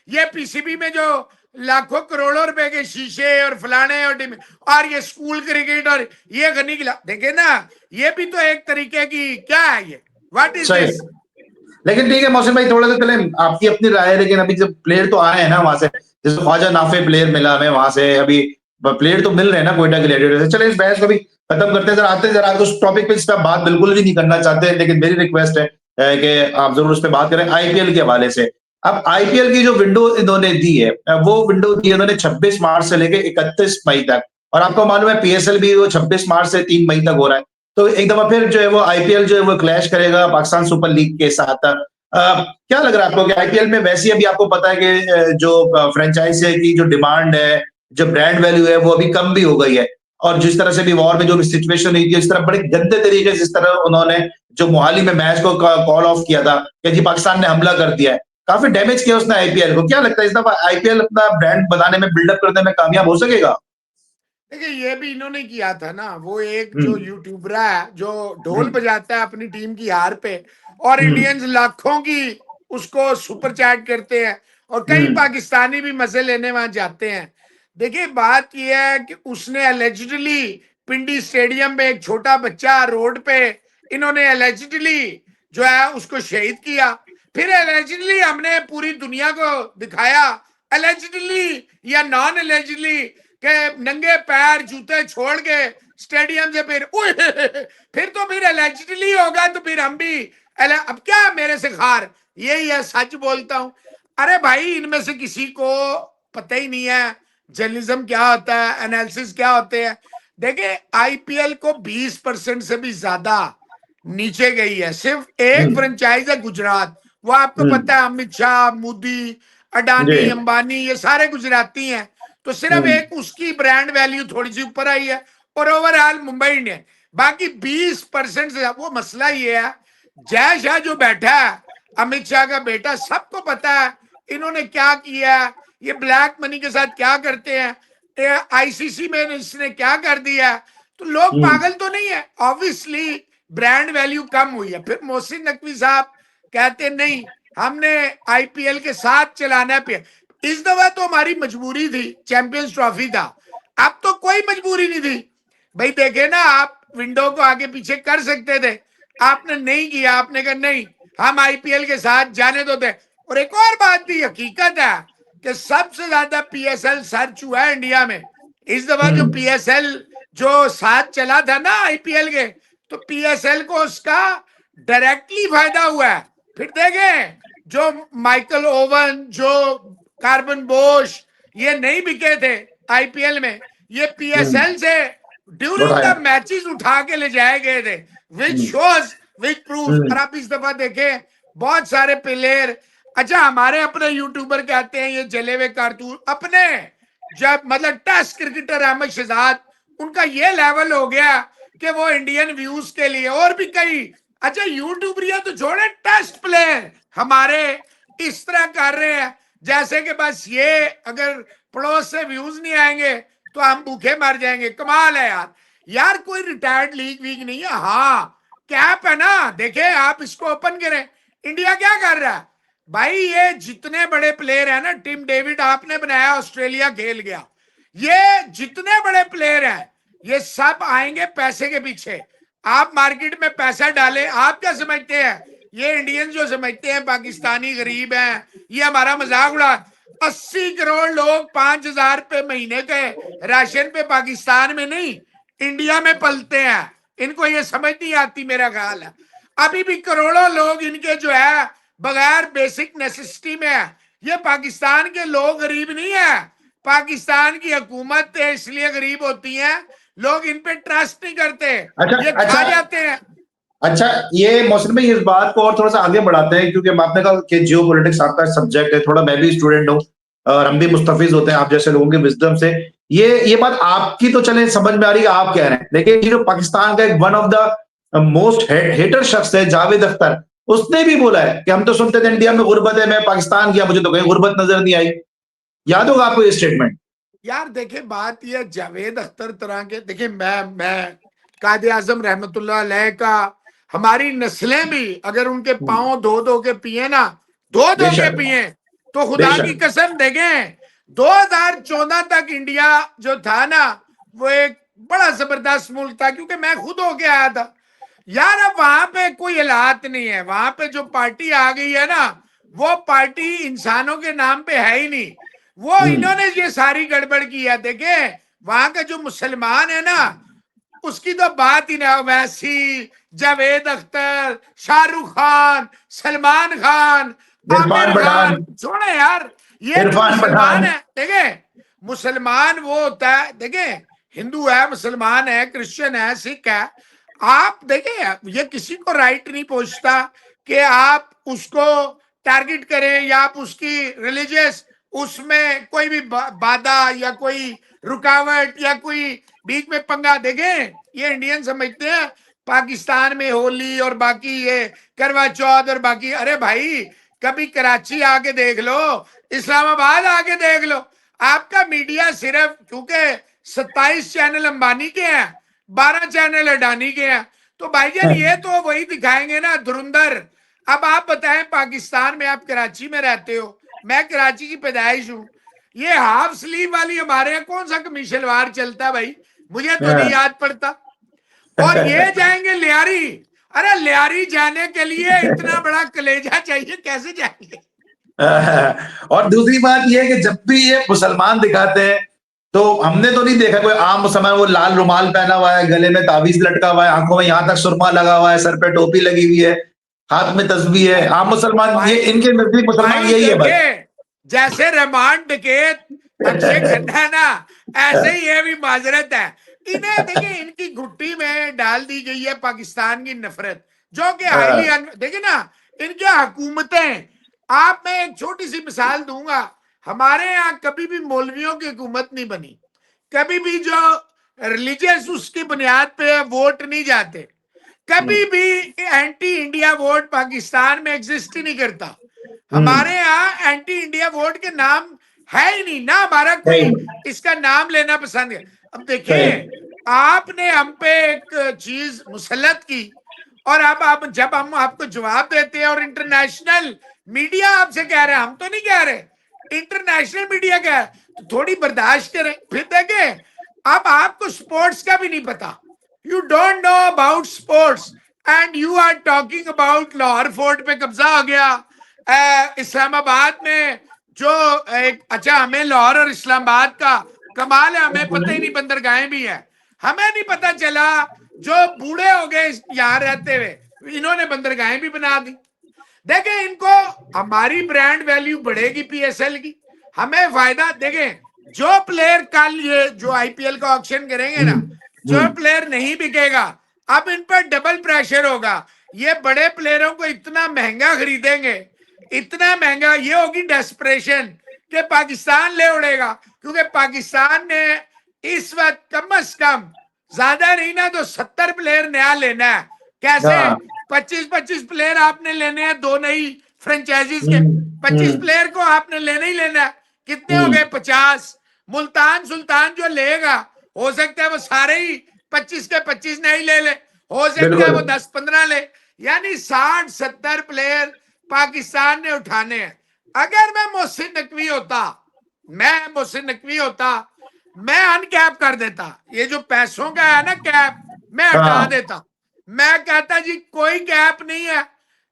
ये पीसीबी में जो लाखों करोड़ों रुपए के शीशे और फलाने और ये स्कूल क्रिकेट और ये गनी गिलास, देखे ना, ये भी तो एक तरीके की क्या है ये, व्हाट इज दिस? लेकिन ठीक है मोहसिन भाई, थोड़ा सा चले, आपकी अपनी राय है, लेकिन अभी जब प्लेयर तो आए हैं ना वहां से, जैसे ख्वाजा नाफे प्लेयर मिला हमें वहां से, अभी प्लेयर तो मिल रहे हैं ना कोयटा के ग्लैडिएटर से। चले इस बहस को भी खत्म करते हैं, जरा आते हैं जरा उस टॉपिक पे जिस पर बात बिल्कुल भी नहीं करना चाहते, लेकिन मेरी रिक्वेस्ट है कि आप जरूर उस पर बात करें, आईपीएल के हवाले से। अब आईपीएल की जो विंडो इन्होंने दी है, वो विंडो दी है इन्होंने 26 मार्च से लेके 31 मई तक, और आपको मालूम है पीएसएल भी वो 26 मार्च से 3 मई तक हो रहा है। तो एक दफा फिर जो है वो आईपीएल जो है वो क्लैश करेगा पाकिस्तान सुपर लीग के साथ। क्या लग रहा है आपको कि आईपीएल में वैसे अभी आपको पता है कि जो फ्रेंचाइज की जो डिमांड है, जो ब्रांड वैल्यू है, वो अभी कम भी हो गई है, और जिस तरह से भी वॉर में जो भी सिचुएशन हुई थी, इस तरह बड़े गंदे तरीके से जिस तरह उन्होंने जो मोहाली में मैच को कॉल ऑफ किया था कि जी पाकिस्तान ने हमला कर दिया है, काफी डैमेज किया उसने आईपीएल को। क्या लगता है इस दफा आईपीएल अपना ब्रांड बनाने में, बिल्डअप करने में कामयाब हो सकेगा? देखिए ये भी इन्होंने किया था ना, वो एक जो यूट्यूबर है जो ढोल बजाता है अपनी टीम की हार पे, और इंडियंस लाखों की उसको सुपर चैट करते हैं, और कई पाकिस्तानी भी मजे लेने वहां जाते हैं। देखिए बात यह है कि उसने एलिजिडली पिंडी स्टेडियम में एक छोटा बच्चा रोड पे, इन्होंने एलिजिडली जो है उसको शहीद किया। फिर एलिजिडली हमने पूरी दुनिया को दिखाया, एलिजिडली या नॉन एलिजिडली, के नंगे पैर जूते छोड़ के स्टेडियम से फिर तो फिर एलिजिडली होगा, तो फिर हम भी अब क्या मेरे से खार, यही है, सच बोलता हूं। अरे भाई इनमें से किसी को पता ही नहीं है जर्नलिज्म क्या होता है, एनालिसिस क्या होते हैं। देखिए आईपीएल को 20% से भी ज्यादा नीचे गई है। सिर्फ एक फ्रेंचाइज है गुजरात, वो आपको पता है अमित शाह, मोदी, अडानी, जी। अंबानी ये सारे गुजराती हैं। तो सिर्फ एक उसकी ब्रांड वैल्यू थोड़ी सी ऊपर आई है और ओवरऑल मुंबई इंडियन। बाकी 20% से वो मसला ये है, जय शाह जो बैठा है अमित शाह का बेटा, सबको पता है इन्होंने क्या किया है, ये ब्लैक मनी के साथ क्या करते हैं, आईसीसी में इसने क्या कर दिया। तो लोग पागल तो नहीं है, ऑब्वियसली ब्रांड वैल्यू कम हुई है। फिर मोहसिन नकवी साहब कहते नहीं हमने आईपीएल के साथ चलाना पे। इस दफा तो हमारी मजबूरी थी, चैंपियंस ट्रॉफी था, अब तो कोई मजबूरी नहीं थी भाई। देखे ना आप विंडो को आगे पीछे कर सकते थे, आपने नहीं किया, आपने कहा नहीं हम आईपीएल के साथ जाने दो थे। और एक और बात भी हकीकत है कि सबसे ज्यादा पीएसएल सर्च हुआ है इंडिया में। इस दफा जो पीएसएल जो साथ चला था ना आईपीएल के, तो पीएसएल को उसका डायरेक्टली फायदा हुआ है। फिर देखें जो माइकल ओवन, जो कार्बन बोश, ये नहीं बिके थे आईपीएल में, ये पीएसएल से ड्यूरिंग द मैचेस उठा के ले जाए गए थे, विच शोज विच प्रूफ। और आप इस दफा देखें बहुत सारे प्लेयर, अच्छा हमारे अपने यूट्यूबर कहते हैं ये जले हुए कारतूस, अपने जब मतलब टेस्ट क्रिकेटर अहमद शहजाद, उनका ये लेवल हो गया कि वो इंडियन व्यूज के लिए और भी कई, अच्छा यूट्यूबरिया तो छोड़े, टेस्ट प्लेयर हमारे इस तरह कर रहे हैं जैसे कि बस ये अगर पड़ोस से व्यूज नहीं आएंगे तो हम भूखे मर जाएंगे। कमाल है यार। यार कोई रिटायर्ड लीग वीग नहीं है। हाँ कैप है ना, देखे आप इसको ओपन करें। इंडिया क्या कर रहा है भाई, ये जितने बड़े प्लेयर है ना, टिम डेविड आपने बनाया, ऑस्ट्रेलिया खेल गया, ये जितने बड़े प्लेयर हैं ये सब आएंगे पैसे के पीछे। आप मार्केट में पैसा डालें, आप क्या समझते हैं ये इंडियन जो समझते हैं पाकिस्तानी गरीब हैं, ये हमारा मजाक उड़ा। 80 करोड़ लोग 5,000 रुपए महीने के राशन पे पाकिस्तान में नहीं इंडिया में पलते हैं, इनको ये समझ नहीं आती मेरा ख्याल है। अभी भी करोड़ों लोग इनके जो है बगैर बेसिक नेसेसिटी में है। ये पाकिस्तान के लोग गरीब नहीं है, पाकिस्तान की हुकूमत इसलिए गरीब होती है, लोग इन पे ट्रस्ट नहीं करते, ये खा जाते हैं। अच्छा ये मौसम में इस बात को और थोड़ा सा आगे बढ़ाते हैं, क्योंकि आपने कहा कि जियो पॉलिटिक्स आपका सब्जेक्ट है, थोड़ा मैं भी स्टूडेंट हूँ और हम भी मुस्तफिज होते हैं आप जैसे लोगों के विजडम से। ये बात आपकी तो चले समझ में आ रही है, आप कह रहे हैं, लेकिन जो पाकिस्तान का एक one of the most hater शख्स है जावेद अख्तर, उसने भी बोला है कि हम तो सुनते थे इंडिया में गुर्बत है, मैं पाकिस्तान गया मुझे तो कहीं गुर्बत नजर नहीं आई। याद होगा आपको ये स्टेटमेंट? यार देखिए बात ये जावेद अख्तर तरह के, देखिए मैं कायदे आजम रहमतुल्लाह अलैह का, हमारी नस्लें भी अगर उनके पांव धो धो के पिए ना, धो धो के पिए, तो खुदा की कसम देखें 2014 तक इंडिया जो था ना वो एक बड़ा जबरदस्त मुल्क था, क्योंकि मैं खुद होके आया था यार। अब वहां पे कोई हालात नहीं है, वहां पे जो पार्टी आ गई है ना वो पार्टी इंसानों के नाम पे है ही नहीं, वो इन्होंने ये सारी गड़बड़ की है। देखे वहां का जो मुसलमान है ना उसकी तो बात ही ना, वैसी जावेद अख्तर, शाहरुख खान, सलमान खान, आमिर खान, छोड़े यार ये जो मुसलमान है। देखे मुसलमान वो होता है, देखे हिंदू है, मुसलमान है, क्रिश्चियन है, सिख है, आप देखे ये किसी को राइट नहीं पहुंचता कि आप उसको टारगेट करें या आप उसकी रिलीजियस उसमें कोई भी बाधा या कोई रुकावट या कोई बीच में पंगा। देखे ये इंडियन समझते हैं पाकिस्तान में होली और बाकी ये करवा चौथ और बाकी, अरे भाई कभी कराची आके देख लो, इस्लामाबाद आके देख लो, आपका मीडिया सिर्फ क्योंकि 27 चैनल अंबानी के हैं, 12 चैनल अडानी के हैं, तो भाईजान ये तो वही दिखाएंगे ना धुरंधर। अब आप बताएं पाकिस्तान में, आप कराची में रहते हो, मैं कराची की पैदाइश हूं, ये हाफ स्लीव वाली हमारे यहाँ कौन सा कमीज सलवार चलता है भाई, मुझे तो नहीं याद पड़ता। और ये जाएंगे लियारी, अरे लियारी जाने के लिए इतना बड़ा कलेजा चाहिए, कैसे जाएंगे? और दूसरी बात यह है कि जब भी ये मुसलमान दिखाते हैं तो हमने तो नहीं देखा कोई आम मुसलमान वो लाल रुमाल पहना हुआ है, गले में तावीज लटका हुआ है, आंखों में यहां तक सुरमा लगा हुआ है, सर पे टोपी लगी हुई है, हाथ में तस्बीह है। आम मुसलमान ये इनके नजदीक मुसलमान यही है बस। जैसे रहमान डकैत अक्षय खन्ना ना, ऐसे ही ये भी माजरत है। इन्हें देखिए, इनकी घुट्टी में डाल दी गई है पाकिस्तान की नफरत, जो कि हाईली देखिए ना, इनकी हुकूमतें। आप मैं एक छोटी सी मिसाल दूंगा, हमारे यहाँ कभी भी मौलवियों की हुकूमत नहीं बनी, कभी भी जो रिलीजियस उसकी बुनियाद पे वोट नहीं जाते, कभी भी एंटी इंडिया वोट पाकिस्तान में एग्जिस्ट ही नहीं करता। हमारे यहाँ एंटी इंडिया वोट के नाम है ही नहीं ना, हमारा कोई इसका नाम लेना पसंद है। अब देखिए, आपने हम पे एक चीज मुसल्लत की, और अब आप जब हम आपको जवाब देते हैं और इंटरनेशनल मीडिया आपसे कह रहे हैं, हम तो नहीं कह रहे, इंटरनेशनल मीडिया कह रहा है, तो थोड़ी बर्दाश्त करें। फिर देखें, अब आपको स्पोर्ट्स का भी नहीं पता, you don't know about sports, and you are talking about Lahore fort पे कब्जा हो गया, इस्लामाबाद में जो एक, अच्छा हमें लाहौर और इस्लामाबाद का कमाल है, हमें पता ही नहीं बंदरगाहें भी है, हमें नहीं पता चला, जो बूढ़े हो गए यहाँ रहते हुए, इन्होंने बंदरगाहें भी बना दी। देखें, इनको हमारी ब्रांड वैल्यू बढ़ेगी पीएसएल की, हमें फायदा। देखें, जो प्लेयर कल ये जो आईपीएल का ऑक्शन करेंगे ना, जो प्लेयर नहीं बिकेगा, अब इन पर डबल प्रेशर होगा, ये बड़े प्लेयरों को इतना महंगा खरीदेंगे, इतना महंगा, ये होगी डेस्परेशन कि पाकिस्तान ले उड़ेगा, क्योंकि पाकिस्तान ने इस वक्त कम से कम ज्यादा नहीं ना तो 70 प्लेयर नया लेना है। कैसे? 25-25 प्लेयर आपने लेने हैं, 2 नई फ्रेंचाइजीज के, 25 प्लेयर को आपने लेना ही लेना है। कितने हो गए? 50। मुल्तान सुल्तान जो लेगा, हो सकता है वो सारे ही 25 के 25 नहीं ले, हो सकता है वो 10-15 ले, यानी 60-70 प्लेयर पाकिस्तान ने उठाने हैं। अगर मैं मोहसिन नकवी होता, मैं अनकैप कर देता, ये जो पैसों का है ना कैप, मैं हटा देता, मैं कहता जी कोई कैप नहीं है,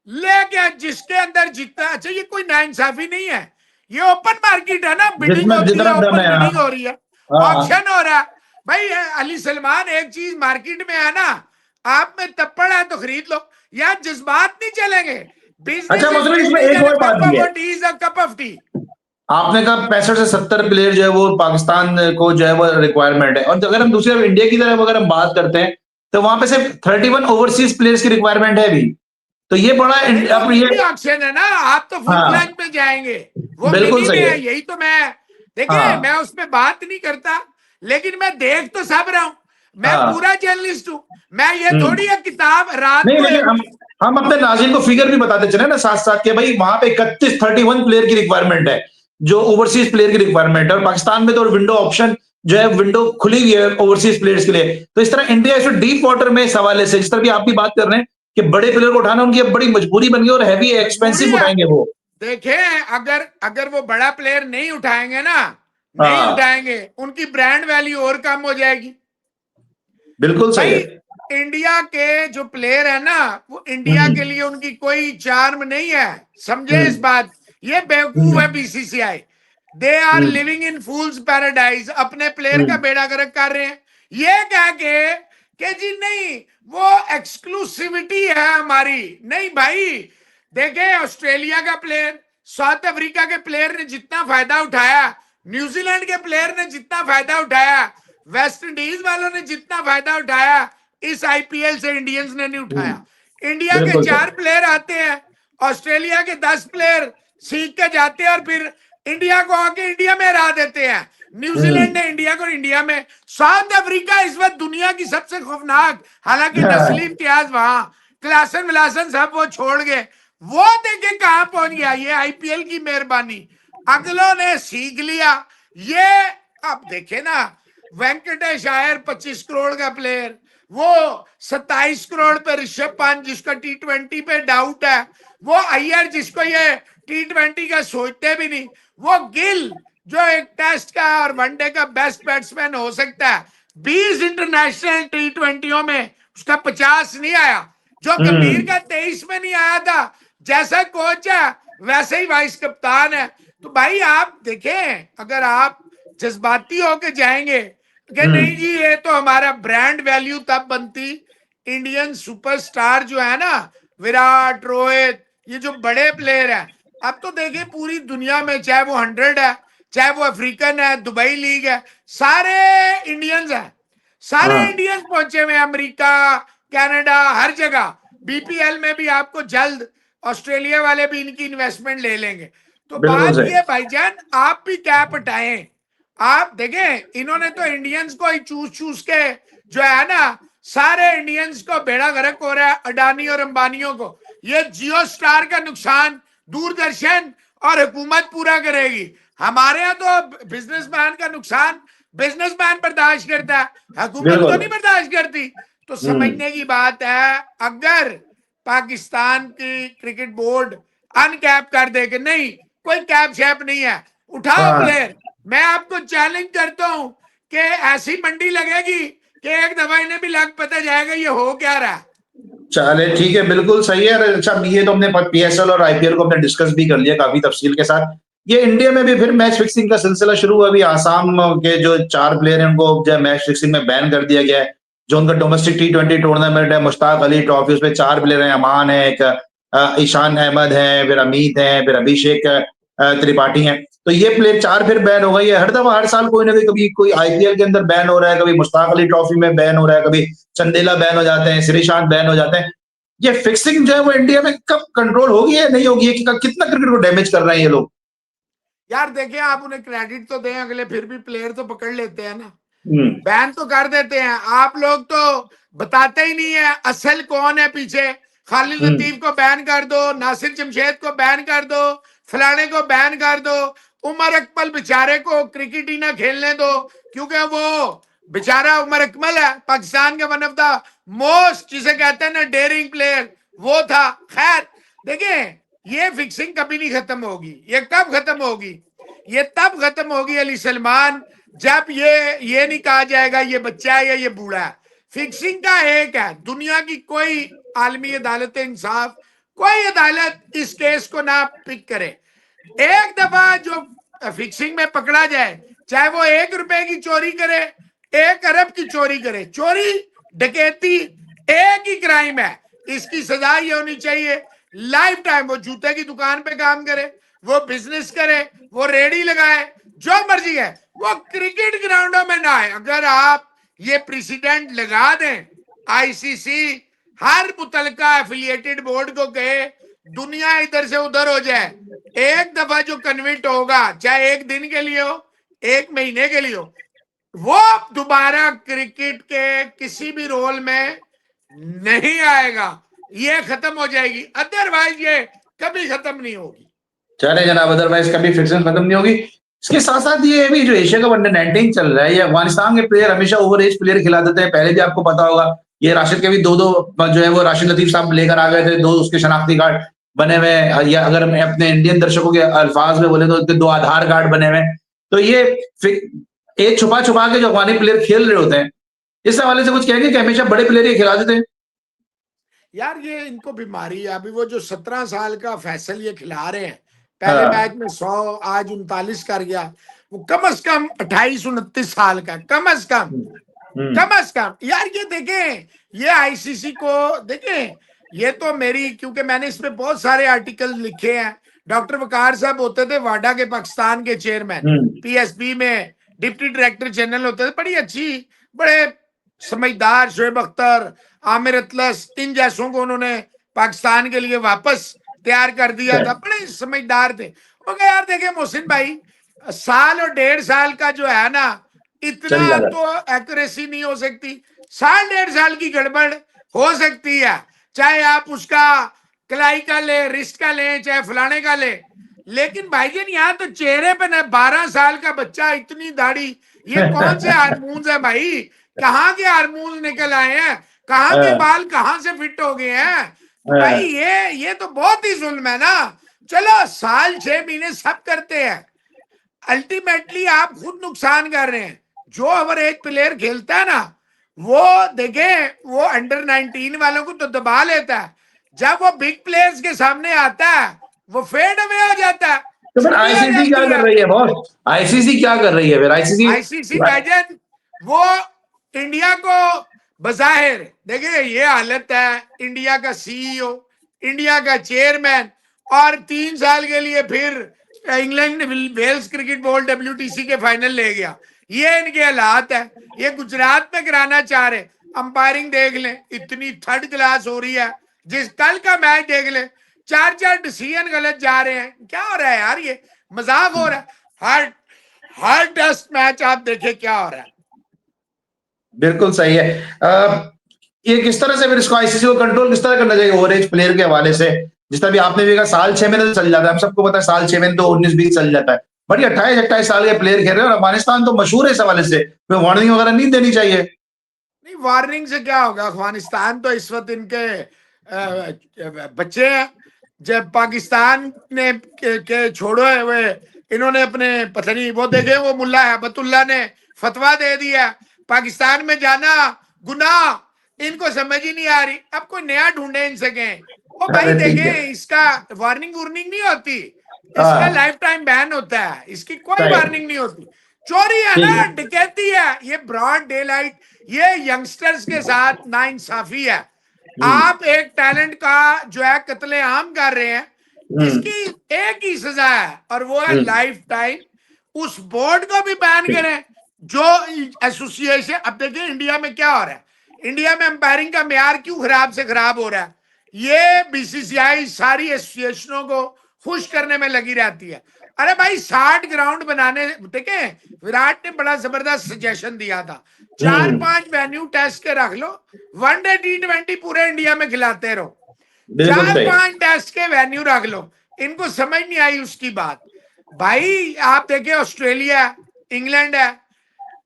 लेके जिसके अंदर जितना, अच्छा ये कोई नाइंसाफी नहीं है, ये ओपन मार्केट है ना, बिडिंग होती है, ओपन बिडिंग हो रही है, ऑप्शन हो रहा है। भाई अली सलमान, एक चीज मार्केट में है ना, आप में तप्पड़ है तो खरीद लो, यार जज्बात नहीं चलेंगे। अच्छा मतलब इसमें एक और बात भी है, कप ऑफ टी। आपने कहा 65 से 70 प्लेयर जो है वो पाकिस्तान को जो है वो रिक्वायरमेंट है, और अगर हम दूसरी इंडिया की तरफ अगर हम बात करते हैं तो वहां पे सिर्फ 31 ओवरसीज प्लेयर्स की रिक्वायरमेंट है अभी, तो ये बड़ा अब ये ऑप्शन है ना, आप तो फुल फ्लैग में जाएंगे, वो बिल्कुल मिनी सही में है। है, यही तो मैं देखिए, मैं उसमें बात नहीं करता, लेकिन मैं देख तो सब रहा हूं, मैं पूरा जर्नलिस्ट हूं, मैं ये थोड़ी है किताब रात नहीं, को लेकिन हम अपने नाज़रीन को फिगर भी बताते चले ना साथ साथ के, भाई वहां पे 31 प्लेयर की रिक्वायरमेंट है, जो ओवरसीज प्लेयर की रिक्वायरमेंट है, और पाकिस्तान में तो विंडो ऑप्शन जो है विंडो खुली हुई है ओवरसीज प्लेयर्स के लिए। तो इस तरह इंडिया इस डीप वाटर में इस हवाले से, जिस तरह भी आप भी बात कर रहे हैं कि बड़े प्लेयर को उठाना उनकी अब बड़ी मजबूरी बन गई, और हैवी एक्सपेंसिव उठाएंगे वो। देखें, अगर वो बड़ा प्लेयर नहीं उठाएंगे ना, नहीं उठाएंगे, उनकी ब्रांड वैल्यू और कम हो जाएगी। बिल्कुल सही है। इंडिया के जो प्लेयर है ना, वो इंडिया के लिए उनकी कोई चार्म नहीं है, समझे इस बात, ये बेवकूफ है BCCI, they are living in fools paradise, अपने प्लेयर का बेड़ा गर्क कर रहे हैं, ये कह के कि जी नहीं वो एक्सक्लूसिविटी है हमारी, नहीं भाई। देखे, ऑस्ट्रेलिया का प्लेयर, साउथ अफ्रीका के प्लेयर ने जितना फायदा उठाया, न्यूजीलैंड के प्लेयर ने जितना फायदा उठाया, वेस्ट इंडीज वालों ने जितना फायदा उठाया, इस आईपीएल से इंडियंस ने नहीं उठाया। इंडिया के 4 प्लेयर आते हैं, ऑस्ट्रेलिया के 10 प्लेयर सीख के जाते हैं, और फिर इंडिया को आके इंडिया में हरा देते हैं। न्यूजीलैंड ने इंडिया को इंडिया में, साउथ अफ्रीका इस वक्त दुनिया की सबसे खौफनाक, हालांकि नस्ली इम्तियाज वहां, क्लासन विलासन सब वो छोड़ गए, वो देखे कहां पहुंच गया। ये आईपीएल की मेहरबानी, अगलों ने सीख लिया ये। अब देखे ना, वेंकटेश अय्यर 25 करोड़ का प्लेयर, वो 27 करोड़ पे ऋषभ पंत जिसका टी20 पे डाउट है, वो अय्यर जिसको ये टी20 का सोचते भी नहीं, वो गिल जो एक टेस्ट का और वनडे का बेस्ट बैट्समैन हो सकता है, 20 इंटरनेशनल टी20 में उसका 50 नहीं आया, जो गंभीर का 23 में नहीं आया था। जैसा कोच है वैसे ही वाइस कप्तान है। तो भाई आप देखें, अगर आप जज्बाती होके जाएंगे कि नहीं जी ये तो हमारा ब्रांड वैल्यू तब बनती, इंडियन सुपरस्टार जो है ना, विराट, रोहित, ये जो बड़े प्लेयर हैं, अब तो देखिए पूरी दुनिया में, चाहे वो 100 है, चाहे वो अफ्रीकन है, दुबई लीग है, सारे इंडियंस हैं, सारे हाँ इंडियंस पहुंचे हुए हैं, अमेरिका, कनाडा, हर जगह। बीपीएल में भी आपको जल्द ऑस्ट्रेलिया वाले भी इनकी इन्वेस्टमेंट ले लेंगे। तो बिल्कुल बात सही। ये भाईजान, आप भी कैप हटाएं। आप देखें, इन्होंने तो इंडियंस को ही चूस चूस के जो है ना, सारे इंडियंस को बेड़ा गर्क हो रहा है, अडानी और अंबानियों को। ये जियो स्टार का नुकसान दूरदर्शन और हुकूमत पूरा करेगी। हमारे यहाँ तो बिजनेसमैन का नुकसान बिजनेसमैन बर्दाश्त करता है, हुकूमत तो बिल्कुल। नहीं बर्दाश्त करती। तो हम्म। समझने की बात है, अगर पाकिस्तान की क्रिकेट बोर्ड अनकैप कर दे कि नहीं, कोई कैप शैप नहीं है, उठाओ हाँ प्लेयर, मैं आपको चैलेंज करता हूं कि ऐसी मंडी लगेगी कि एक दफा इन्हें भी लग पता जाएगा ये हो क्या रहा है। चले ठीक है, बिल्कुल सही है। अरे अच्छा, ये तो हमने पीएसएल और आईपीएल को हमने डिस्कस भी कर लिया काफी तफसील के साथ। ये इंडिया में भी फिर मैच फिक्सिंग का सिलसिला शुरू हुआ। अभी आसाम के जो 4 प्लेयर हैं उनको जो मैच फिक्सिंग में बैन कर दिया गया है। जो उनका डोमेस्टिक T20 टूर्नामेंट है, मुश्ताक अली ट्रॉफी, उसमें 4 प्लेयर हैं, अमान है, एक ईशान अहमद है, फिर अमित है, फिर अभिषेक त्रिपाठी हैं। तो ये प्लेयर 4 फिर बैन हो गई है। हर दफा हर साल कोई ना कोई, कभी कोई आईपीएल के अंदर बैन हो रहा है, कभी मुश्ताक अली ट्रॉफी में बैन हो रहा है, कभी चंदेला बैन हो जाते हैं, श्रीशांत बैन हो जाते हैं। ये फिक्सिंग जो है वो इंडिया में कब कंट्रोल होगी या नहीं होगी? कितना क्रिकेट को डैमेज कर रहे हैं ये लोग? यार देखिए, आप उन्हें क्रेडिट तो दें, अगले फिर भी प्लेयर तो पकड़ लेते हैं ना, हम्म। बैन तो कर देते हैं। आप लोग तो बताते ही नहीं है असल कौन है पीछे। खालिद हम्म। लतीफ को बैन कर दो, नासिर जमशेद को बैन कर दो, फलाने को बैन कर दो, उमर अकमल बेचारे को क्रिकेट ही ना खेलने दो, क्योंकि वो बेचारा उमर अकमल है पाकिस्तान का वन ऑफ द मोस्ट, जिसे कहते हैं ना डेयरिंग प्लेयर, वो था। खैर देखिए, ये फिक्सिंग कभी नहीं खत्म होगी। ये कब खत्म होगी? ये तब खत्म होगी अली सलमान, जब ये नहीं कहा जाएगा ये बच्चा है या ये बूढ़ा है। फिक्सिंग का एक है, दुनिया की कोई आलमी अदालत इंसाफ, कोई अदालत इस केस को ना पिक करे। एक दफा जो फिक्सिंग में पकड़ा जाए, चाहे वो 1 रुपए की चोरी करे, 1 अरब की चोरी करे, चोरी डकैती एक ही क्राइम है। इसकी सजा ये होनी चाहिए लाइफ टाइम। वो जूते की दुकान पे काम करे, वो बिजनेस करे, वो रेडी लगाए, जो मर्जी है, वो क्रिकेट ग्राउंडों में ना आए। अगर आप ये प्रेसिडेंट लगा दें, आईसीसी हर मुतलका एफिलिएटेड बोर्ड को कहे दुनिया इधर से उधर हो जाए, एक दफा जो कन्विट होगा, चाहे 1 दिन के लिए हो, 1 महीने के लिए हो, वो दोबारा क्रिकेट के किसी भी रोल में नहीं आएगा। ये खत्म हो जाएगी, अदरवाइज ये कभी खत्म नहीं होगी। चले जनाब, अदरवाइज कभी फिक्सिंग खत्म नहीं होगी। इसके साथ साथ ये भी जो एशिया कप अंडर 19 चल रहा है, ये अफगानिस्तान के प्लेयर हमेशा ओवर एज प्लेयर खिला देते हैं। पहले भी आपको पता होगा, ये राशिद के भी 2-2 जो है वो राशिद लतीफ साहब लेकर आ गए थे, 2 उसके शनाख्ती कार्ड बने हुए हैं। या अगर हम अपने इंडियन दर्शकों के अल्फाज में बोले तो 2 आधार कार्ड बने हुए हैं। तो ये एज छुपा छुपा के जो अफगानी प्लेयर खेल रहे होते हैं, इस हवाले से कुछ कहेंगे कि हमेशा बड़े प्लेयर ही खिला देते हैं? यार ये इनको बीमारी है। अभी वो जो 17 साल का फैसल ये खिला रहे हैं, पहले हाँ। मैच में 100, आज 39 कर गया। वो कम से कम 28-29 साल का, कम से कम, हम्म। कम से कम। यार ये देखें, ये आईसीसी को देखें, ये तो मेरी, क्योंकि मैंने इस पे बहुत सारे आर्टिकल लिखे हैं। डॉक्टर वकार साहब होते थे वाडा के, पाकिस्तान के चेयरमैन, पीएसबी में डिप्टी डायरेक्टर जनरल होते थे, बड़ी अच्छी, बड़े समझदार, शोएब अख्तर, आमिर अतलस, इन जैसों को उन्होंने पाकिस्तान के लिए वापस तैयार कर दिया था, बड़े समझदार थे। ओके यार देखे मोहसिन भाई, साल और 1.5 साल का जो है ना, इतना तो एक्यूरेसी नहीं हो सकती। 1.5 साल की गड़बड़ हो सकती है, चाहे आप उसका कलाई का ले, रिस्ट का ले, चाहे फलाने का ले। लेकिन भाईजान यहाँ तो चेहरे पे ना 12 साल का बच्चा, इतनी दाढ़ी, ये कौन से हारमोन्स है भाई? कहाँ के हारमोन्स निकल आए हैं? कहाँ के बाल कहाँ से फिट हो गए हैं? तो भाई ये तो बहुत ही जुल्म है ना। चलो साल 6 महीने सब करते हैं, अल्टीमेटली आप खुद नुकसान कर रहे हैं। जो ओवर एज प्लेयर खेलता है ना, वो देखें, वो अंडर 19 वालों को तो दबा लेता है, जब वो बिग प्लेयर्स के सामने आता है वो फेड अवे हो जाता है, तो फिर छुट्टी हो आईसीसी क्या जाती कर है। रही है बॉस? आईसीसी क्या कर रही है फिर? आईसीसी आईसीसी भाईजान, वो इंडिया को बजाहिर देखिए, ये हालत है, इंडिया का सीईओ, इंडिया का चेयरमैन, और 3 साल के लिए फिर England Wales cricket board WTC के फाइनल ले गया। ये इनके हालात है। ये गुजरात में कराना चाह रहे, अंपायरिंग देख लें, इतनी थर्ड क्लास हो रही है। जिस कल का मैच देख लें, 4 डिसीजन गलत जा रहे हैं। क्या हो रहा है यार, ये मजाक हो रहा है। हर टेस्ट मैच आप देखें क्या हो रहा है। बिल्कुल सही है। ये किस तरह से फिर इसको आईसीसी को कंट्रोल किस तरह करना चाहिए ओवर एज प्लेयर के हवाले से? जिस तरह भी आपने भी कहा, साल 6 महीने तो चल जाता है, हम सबको पता है साल 6 महीने तो 19-20 चल जाता है, बट ये 28-28 साल के प्लेयर खेल रहे हैं और अफगानिस्तान तो मशहूर है इस हवाले से, वार्निंग वगैरह नहीं देनी चाहिए। नहीं, वार्निंग से क्या होगा? अफगानिस्तान तो इस वक्त इनके बच्चे हैं। जब पाकिस्तान ने के छोड़े हुए, इन्होंने अपने पता नहीं वो देखे, वो मुल्ला अहमदुल्ला ने फतवा दे दिया पाकिस्तान में जाना गुनाह। इनको समझ ही नहीं आ रही, अब कोई नया ढूंढे इन सके। ओ भाई अरे ठीक है। देखें, इसका वार्निंग नहीं होती, इसका लाइफ टाइम बैन होता है, इसकी कोई वार्निंग नहीं होती। चोरी है ना, डकैती है, ये ब्रॉड डे लाइट, ये यंगस्टर्स के साथ नाइंसाफी है। आप एक टैलेंट का जो है कत्लेआम कर रहे हैं, इसकी एक ही सजा है और वो है लाइफ टाइम। उस बोर्ड को भी बैन करें जो एसोसिएशन। अब देखिए इंडिया में क्या हो रहा है, इंडिया में अंपायरिंग का मेयार क्यों खराब से खराब हो रहा है? ये BCCI सारी एसोसिएशनों को खुश करने में लगी रहती है। अरे भाई 60 ग्राउंड बनाने, देखें विराट ने बड़ा जबरदस्त सजेशन दिया था, 4-5 वेन्यू टेस्ट के रख लो, वनडे T20 पूरे इंडिया में खिलाते रहो, 4-5 टेस्ट के वेन्यू रख लो। इनको समझ नहीं आई उसकी बात। भाई आप देखें, ऑस्ट्रेलिया, इंग्लैंड है,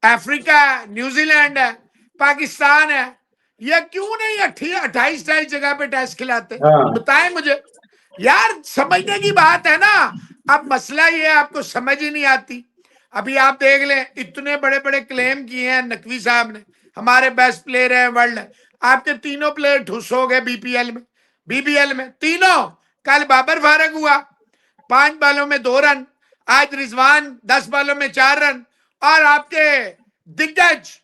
अफ्रीका है, न्यूजीलैंड है, पाकिस्तान है, ये क्यों नहीं 28 जगह पे टेस्ट खिलाते? बताएं मुझे यार, समझने की बात है ना। अब मसला ये है, आपको समझ ही नहीं आती। अभी आप देख लें, इतने बड़े बड़े क्लेम किए हैं नकवी साहब ने, हमारे बेस्ट प्लेयर है वर्ल्ड। आपके तीनों प्लेयर ठुस हो गए BBL में तीनों। कल बाबर फारक हुआ, 5 बालों में 2 रन, आज रिजवान 10 बालों में 4 रन, और आपके दिग्गज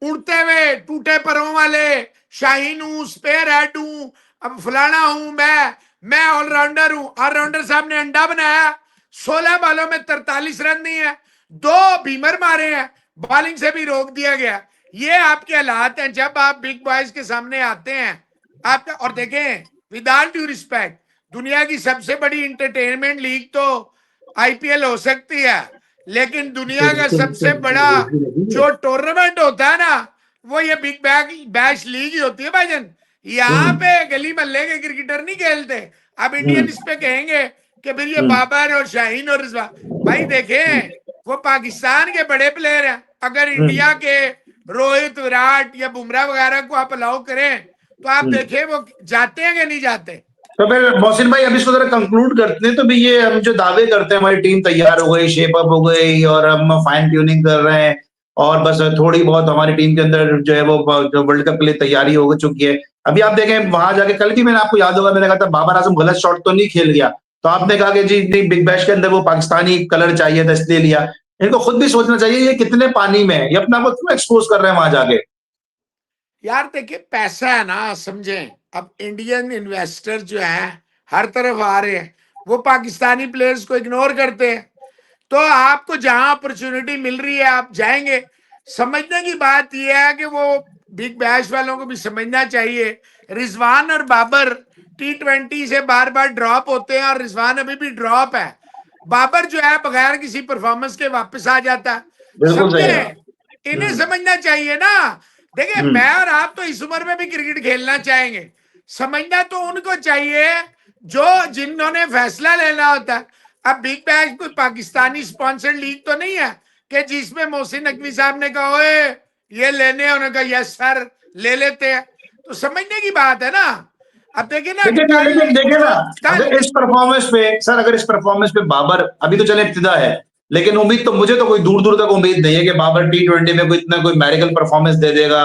उड़ते हुए टूटे परों वाले, शाहीन हूं, स्पेयर हेड हूं, अब फलाना हूं, मैं ऑलराउंडर हूं। ऑलराउंडर साहब ने अंडा बनाया, 16 बालों में 43 रन नहीं है, 2 बीमर मारे हैं, बॉलिंग से भी रोक दिया गया। ये आपके हालात हैं जब आप बिग बॉयज के सामने आते हैं। आप और देखें, विद ऑल ड्यू रिस्पेक्ट, दुनिया की सबसे बड़ी इंटरटेनमेंट लीग तो IPL हो सकती है, लेकिन दुनिया का सबसे बड़ा जो टूर्नामेंट होता है ना, वो ये बिग बैश लीग ही होती है भाईजान। यहाँ पे गली मोहल्ले के क्रिकेटर नहीं खेलते। अब इंडियन इस पे कहेंगे कि फिर ये बाबर और शाहीन और रिजवान, भाई देखें वो पाकिस्तान के बड़े प्लेयर हैं। अगर इंडिया के रोहित, विराट या बुमराह वगैरह को आप अलाउ करें तो आप देखें वो जाते हैं कि नहीं जाते। तो फिर मोहसिन भाई, अभी इसको जरा कंक्लूड करते हैं। तो भी ये हम जो दावे करते हैं हमारी टीम तैयार हो गई, शेप अप हो गई और हम फाइन ट्यूनिंग कर रहे हैं और बस थोड़ी बहुत हमारी टीम के अंदर जो है वो जो वर्ल्ड कप के लिए तैयारी हो चुकी है। अभी आप देखें वहां जाके, कल भी मैंने आपको याद होगा मैंने कहा था बाबर आजम गलत शॉट तो नहीं खेल गया, तो आपने कहा कि जी नहीं, बिग बैश के अंदर वो पाकिस्तानी कलर चाहिए था इसलिए लिया। इनको खुद भी सोचना चाहिए ये कितने पानी में है, ये अपना को क्यों एक्सपोज कर रहे हैं वहां जाके। यार देखिए पैसा है ना, समझें। अब इंडियन इन्वेस्टर जो है हर तरफ आ रहे हैं, वो पाकिस्तानी प्लेयर्स को इग्नोर करते हैं। तो आपको जहां अपॉर्चुनिटी मिल रही है आप जाएंगे। समझने की बात यह है कि वो बिग बैश वालों को भी समझना चाहिए, रिजवान और बाबर T20 से बार बार ड्रॉप होते हैं और रिजवान अभी भी ड्रॉप है। बाबर जो है बगैर किसी परफॉर्मेंस के वापस आ जाता है। समझे, इन्हें समझना चाहिए ना। देखिए मैं और आप तो इस उम्र में भी क्रिकेट खेलना चाहेंगे, समझना तो उनको चाहिए जो जिन्होंने फैसला लेना होता है। अब बिग बैश कोई पाकिस्तानी स्पॉन्सर्ड लीग तो नहीं है कि जिसमें मोहसिन नकवी साहब ने कहा ओए ये लेने, उन्होंने कहा यस सर ले लेते हैं। तो समझने की बात है ना। अब देखिए ना, देखिए ना, अगर इस परफॉर्मेंस पे सर, अगर इस परफॉर्मेंस पे बाबर, अभी तो चले इब्तिदा है, लेकिन उम्मीद तो मुझे तो कोई दूर दूर तक उम्मीद नहीं है कि बाबर T20 में कोई इतना कोई मैजिकल परफॉर्मेंस दे देगा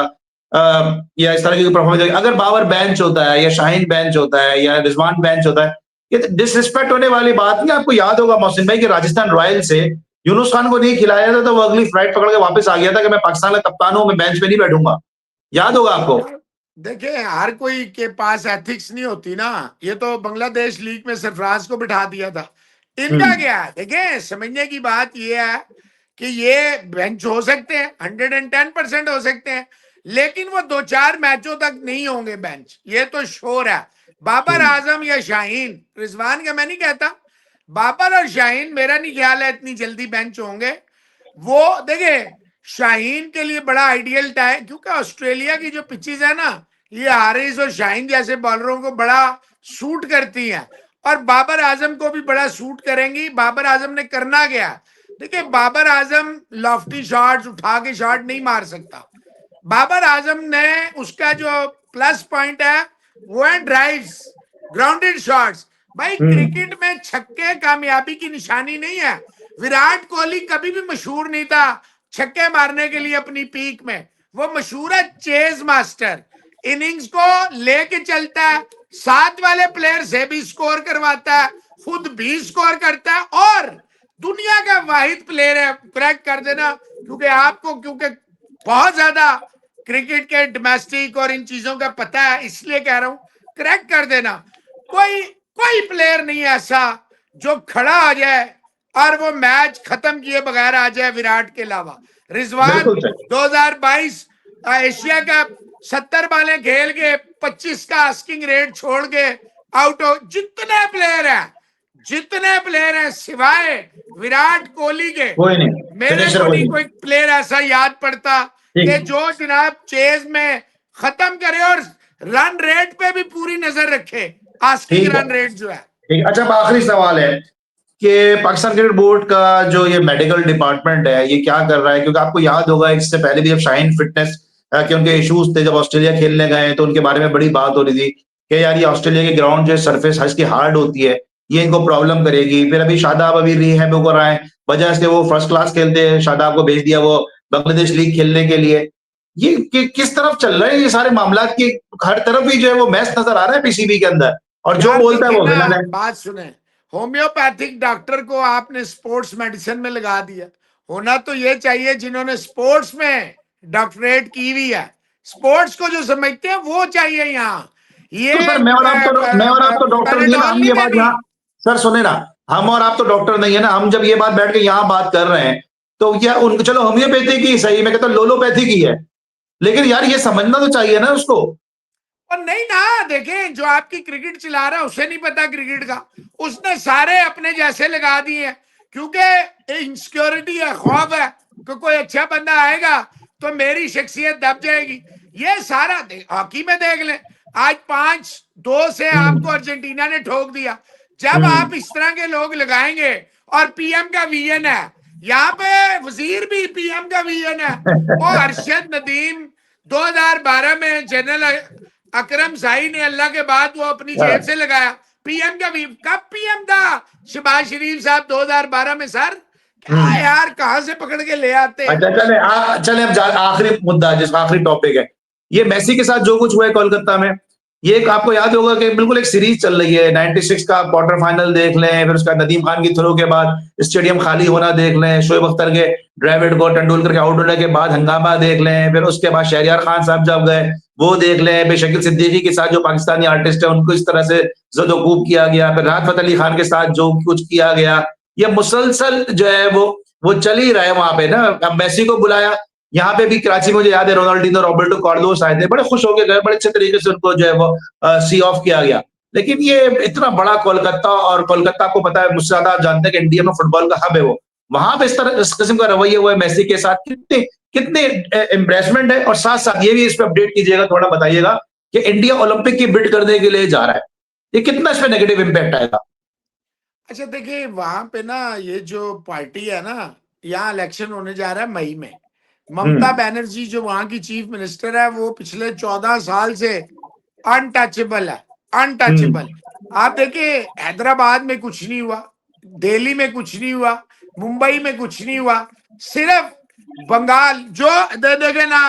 या इस तरह की परफॉर्मेंस देगा। अगर बाबर बेंच होता है या शाहीन बेंच होता है या रिजवान बेंच होता है, ये डिसरिस्पेक्ट होने वाली बात नहीं। आपको याद होगा मोहसिन भाई कि राजस्थान रॉयल से यूनुस खान को नहीं खिलाया था तो वो अगली फ्लाइट पकड़ के वापस आ गया था कि मैं पाकिस्तान का कप्तान हूं, मैं बेंच पे नहीं बैठूंगा। याद होगा आपको? देखिए हर कोई के पास एथिक्स नहीं होती ना। ये तो बांग्लादेश लीग में सरफराज को बिठा दिया था। इनका हम्म। क्या है, देखिए समझने की बात ये है कि ये बेंच हो सकते हैं, 110% हो सकते हैं, लेकिन वो 2-4 मैचों तक नहीं होंगे बेंच, ये तो श्योर है। बाबर हम्म। आजम या शाहीन, रिजवान का मैं नहीं कहता, बाबर और शाहीन मेरा नहीं ख्याल है इतनी जल्दी बेंच होंगे। वो देखिए शाहीन के लिए बड़ा आइडियल टाइम, क्योंकि ऑस्ट्रेलिया की जो पिचेज है ना, ये हारिस और शाहीन जैसे बॉलरों को बड़ा सूट करती हैं, और बाबर आजम को भी बड़ा सूट करेंगी। बाबर आजम ने करना क्या, देखिए बाबर आजम लॉफ्टी शॉट्स उठा के शॉट नहीं मार सकता। बाबर आजम ने, उसका जो प्लस पॉइंट है वो है ड्राइव्स, ग्राउंडेड शॉट्स। भाई हम्म। क्रिकेट में छक्के कामयाबी की निशानी नहीं है। विराट कोहली कभी भी मशहूर नहीं था छक्के मारने के लिए अपनी पीक में, वो मशहूर है चेज मास्टर। इनिंग्स को लेके चलता है, साथ वाले प्लेयर से भी स्कोर करवाता है, खुद भी स्कोर करता है, और दुनिया का वाहिद प्लेयर है, क्रैक कर देना। क्योंकि आपको, क्योंकि बहुत ज्यादा क्रिकेट के डोमेस्टिक और इन चीजों का पता है, इसलिए कह रहा हूं क्रैक कर देना। कोई कोई प्लेयर नहीं है ऐसा जो खड़ा आ जाए और वो मैच खत्म किए बगैर आ जाए विराट के अलावा। रिजवान बिल्कुल सही। 2022 एशिया कप 70 बालें खेल के 25 का आस्किंग रेट छोड़ के आउट हो, जितने प्लेयर हैं सिवाय विराट कोहली के, कोई नहीं, मेरे फिनिशर को कोई नहीं कोई नहीं। प्लेयर ऐसा याद पड़ता कि ठीक। जो जनाब चेज में खत्म करे और रन रेट पे भी पूरी नजर रखे, आस्किंग ठीक है। रन रेट जो है। ठीक। अच्छा, अब आखिरी सवाल है कि पाकिस्तान क्रिकेट बोर्ड का जो ये मेडिकल डिपार्टमेंट है ये क्या कर रहा है, क्योंकि आपको याद होगा इससे पहले भी जब शाहीन फिटनेस के उनके इश्यूज थे, जब ऑस्ट्रेलिया खेलने गए तो उनके बारे में बड़ी बात हो रही थी कि यार ये ऑस्ट्रेलिया की ग्राउंड जो सरफेस इसकी हार्ड होती है, ये इनको प्रॉब्लम करेगी। फिर अभी शादाब अभी रिहैब हो रहा है, वजह से वो फर्स्ट क्लास खेलते हैं, शादाब को भेज दिया वो बांग्लादेश लीग खेलने के लिए। ये किस तरफ चल रहे हैं ये सारे मामला की? हर तरफ ही जो है वो मैच नजर आ रहा है पीसीबी के अंदर, और जो यार बोलता है देखिए वो ना, विलन है। बात सुने, होम्योपैथिक डॉक्टर को आपने स्पोर्ट्स मेडिसिन में लगा दिया। होना तो ये चाहिए जिन्होंने स्पोर्ट्स में डॉक्टरेट की हुई है, स्पोर्ट्स को जो समझते हैं वो चाहिए यहाँ। तो ये सर मैं और आप तो डॉक्टर नहीं है ना, हम पैराडोनली ये में बात नहीं। यहाँ, सर सुने ना, हम और आप तो डॉक्टर नहीं है ना, हम जब ये बात बैठ के यहाँ बात कर रहे हैं तो क्या उनको, चलो होम्योपैथी की सही, मैं कहता हूँ लोलोपैथी की है, लेकिन यार ये समझना तो चाहिए ना उसको। और नहीं ना, देखें जो आपकी क्रिकेट चला रहा है उसे नहीं पता क्रिकेट का, उसने सारे अपने जैसे लगा दिए हैं, क्योंकि इनसिक्योरिटी है, खौफ है कि कोई अच्छा बंदा आएगा तो मेरी शख्सियत दब जाएगी। ये सारा हॉकी में देख लें, आज 5-2 से आपको हम्म। अर्जेंटीना ने ठोक दिया। जब हम्म। आप इस तरह के लोग लगाएंगे, और पीएम का वीएन है, यहाँ पे वजीर भी पीएम का वीएन है, वो अरशद नदीम 2012 में जनरल अकरम शाही ने अल्लाह के बाद वो अपनी जेब से लगाया। पीएम का भी कब पीएम था, शहबाज शरीफ साहब 2012 में। सर क्या हम्म। यार, कहां से पकड़ के ले आते हैं। अच्छा चले अब आखिरी मुद्दा, जिसका आखिरी टॉपिक है, ये मेसी के साथ जो कुछ हुआ है कोलकाता में, ये एक आपको याद होगा कि बिल्कुल एक सीरीज चल रही है, 96 का क्वार्टर फाइनल देख लें, फिर उसका नदीम खान की थ्रो के बाद स्टेडियम खाली होना देख लें, शोएब अख्तर के ड्राइवेड को तेंदुलकर के आउट होने के बाद हंगामा देख लें, फिर उसके बाद शहरियार खान साहब जब गए वो देख लें, फिर शकील सिद्दीकी के साथ जो पाकिस्तानी आर्टिस्ट है उनको इस तरह से जदोकूब किया गया, फिर राहत फतेह अली खान के साथ जो कुछ किया गया, ये मुसलसल जो है वो चल ही रहा है वहां पे ना। अब मेसी को बुलाया, यहाँ पे भी कराची में मुझे याद है रोनाल्डिनो रॉबर्टो कार्लोस आए थे, बड़े खुश होके गए, बड़े अच्छे तरीके से उनको जो है वो सी ऑफ किया गया। लेकिन ये इतना बड़ा कोलकाता, और कोलकाता आपको पता है मुझसे ज्यादा आप जानते हैं कि इंडिया में फुटबॉल का हब है वो, वहां पे इस तरह इस किस्म का रवैया हुआ है मेसी के साथ, कितने कितने एम्ब्रेसमेंट है। और साथ साथ ये भी इस पर अपडेट कीजिएगा, थोड़ा बताइएगा कि इंडिया ओलंपिक की बिड करने के लिए जा रहा है, ये कितना इस पर नेगेटिव इम्पैक्ट आएगा? अच्छा देखिए, वहां पे ना ये जो पार्टी है ना, यहाँ इलेक्शन होने जा रहा है मई में। ममता हम्म। बनर्जी जो वहां की चीफ मिनिस्टर है, वो पिछले 14 साल से अनटचेबल है, अनटचेबल। हम्म। आप देखिए हैदराबाद में कुछ नहीं हुआ, दिल्ली में कुछ नहीं हुआ, मुंबई में कुछ नहीं हुआ, सिर्फ बंगाल जो देखे ना,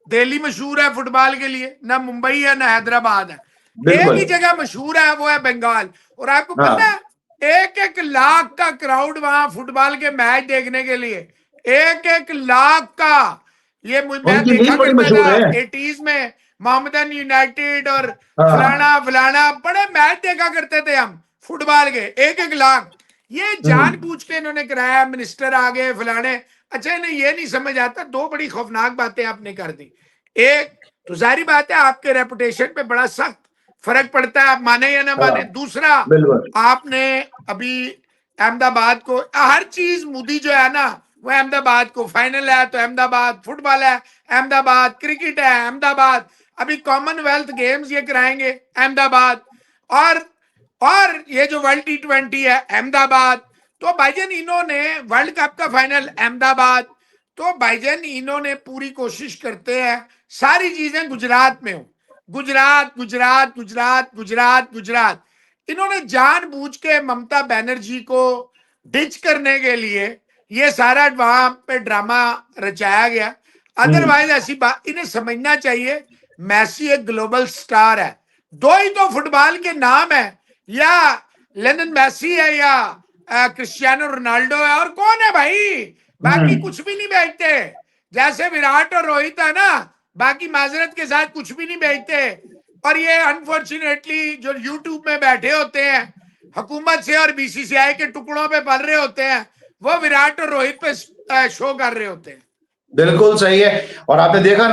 दिल्ली मशहूर है फुटबॉल के लिए, ना मुंबई है ना हैदराबाद है, एक बिल्कुल। ही जगह मशहूर है, वो है बंगाल। और आपको पता हाँ, है 1-1 लाख का क्राउड वहां फुटबॉल के मैच देखने के लिए, 1-1 लाख का। ये मैं उनकी देखा लीग बड़ी करता था मशहूर है। 80s में, मोहम्मदन यूनाइटेड और हाँ फलाना फलाना, बड़े मैच देखा करते थे हम फुटबॉल के, 1-1 लाख। ये जानबूझ के इन्होंने कराया, मिनिस्टर आ गए फलाने। अच्छा, इन्हें ये नहीं समझ आता, दो बड़ी खौफनाक बातें आपने कर दी। एक तो जाहिर बात है आपके रेपुटेशन पे बड़ा सख्त फर्क पड़ता है, आप माने या ना माने। हाँ दूसरा, बिल्कुल आपने अभी अहमदाबाद को, हर चीज मोदी जो है ना वो अहमदाबाद को, फाइनल है तो अहमदाबाद, फुटबॉल है अहमदाबाद, क्रिकेट है अहमदाबाद, अभी कॉमनवेल्थ गेम्स ये कराएंगे अहमदाबाद, और ये जो वर्ल्ड T20 है अहमदाबाद। तो भाईजान इन्होंने वर्ल्ड कप का फाइनल अहमदाबाद, तो भाईजान इन्होंने पूरी कोशिश करते हैं सारी चीजें गुजरात में हो, गुजरात गुजरात गुजरात गुजरात गुजरात। इन्होंने जानबूझ के ममता बनर्जी को डिच करने के लिए ये सारा वहां पे ड्रामा रचाया गया। अदरवाइज ऐसी बात, इन्हें समझना चाहिए मैसी एक ग्लोबल स्टार है। दो ही तो फुटबॉल के नाम है, या लेनन मैसी है या क्रिस्टियानो रोनाल्डो है, और कौन है भाई? बाकी कुछ भी नहीं बेचते। जैसे विराट और रोहित है ना, बाकी माजरत के साथ कुछ भी नहीं बेचते। और ये अनफॉर्चुनेटली जो यूट्यूब में बैठे होते हैं हुकूमत से और BCCI के टुकड़ों पे पल रहे होते हैं, वो विराट और रोहित पे शो कर रहे होते हैं। बिल्कुल सही है। और आपने देखा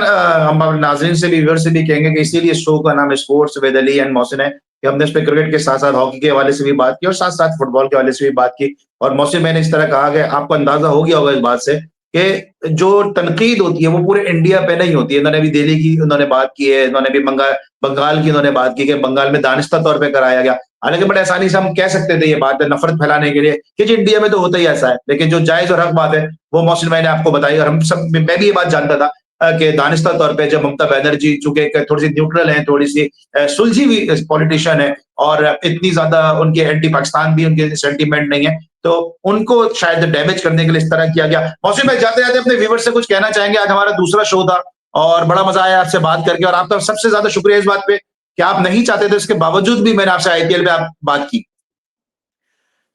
हम नाज़रीन से भी, व्यूअर्स से भी कहेंगे कि इसीलिए शो का नाम sports with Ali and Mohsin है, कि हमने इस पे क्रिकेट के साथ-साथ हॉकी के हवाले से भी बात की और साथ-साथ फुटबॉल के हवाले से भी बात की। और मोहसिन, मैंने इस तरह कहा कि आपको अंदाजा हो गया होगा इस बात से कि जो तनकीद होती है वो पूरे इंडिया पे नहीं होती है। इन्होंने भी दिल्ली की उन्होंने बात की है, इन्होंने भी बंगाल की उन्होंने बात की कि बंगाल में दानिस्ता तौर पे कराया गया। हालाँकि बड़े आसानी से हम कह सकते थे ये बात है नफ़रत फैलाने के लिए कि जी इंडिया में तो होता ही ऐसा है। लेकिन जो जायज़ और हक बात है वो मोहसिन भाई ने आपको बताई, और हम सब, मैं भी ये बात जानता था कि दानिस्ता तौर पे जब ममता बनर्जी चूंकि थोड़ी सी न्यूट्रल है, थोड़ी सी सुलझी हुई पॉलिटिशियन है, और इतनी ज्यादा उनके एंटी पाकिस्तान भी उनके सेंटीमेंट नहीं है, तो उनको शायद डैमेज करने के लिए इस तरह किया गया। मौसम भाई, जाते जाते अपने व्यूअर से कुछ कहना चाहेंगे? आज हमारा दूसरा शो था और बड़ा मजा आया आपसे बात करके, और आपका सबसे ज्यादा शुक्रिया इस बात पे कि आप नहीं चाहते थे, इसके बावजूद भी मैंने आपसे IPL पे आप बात की।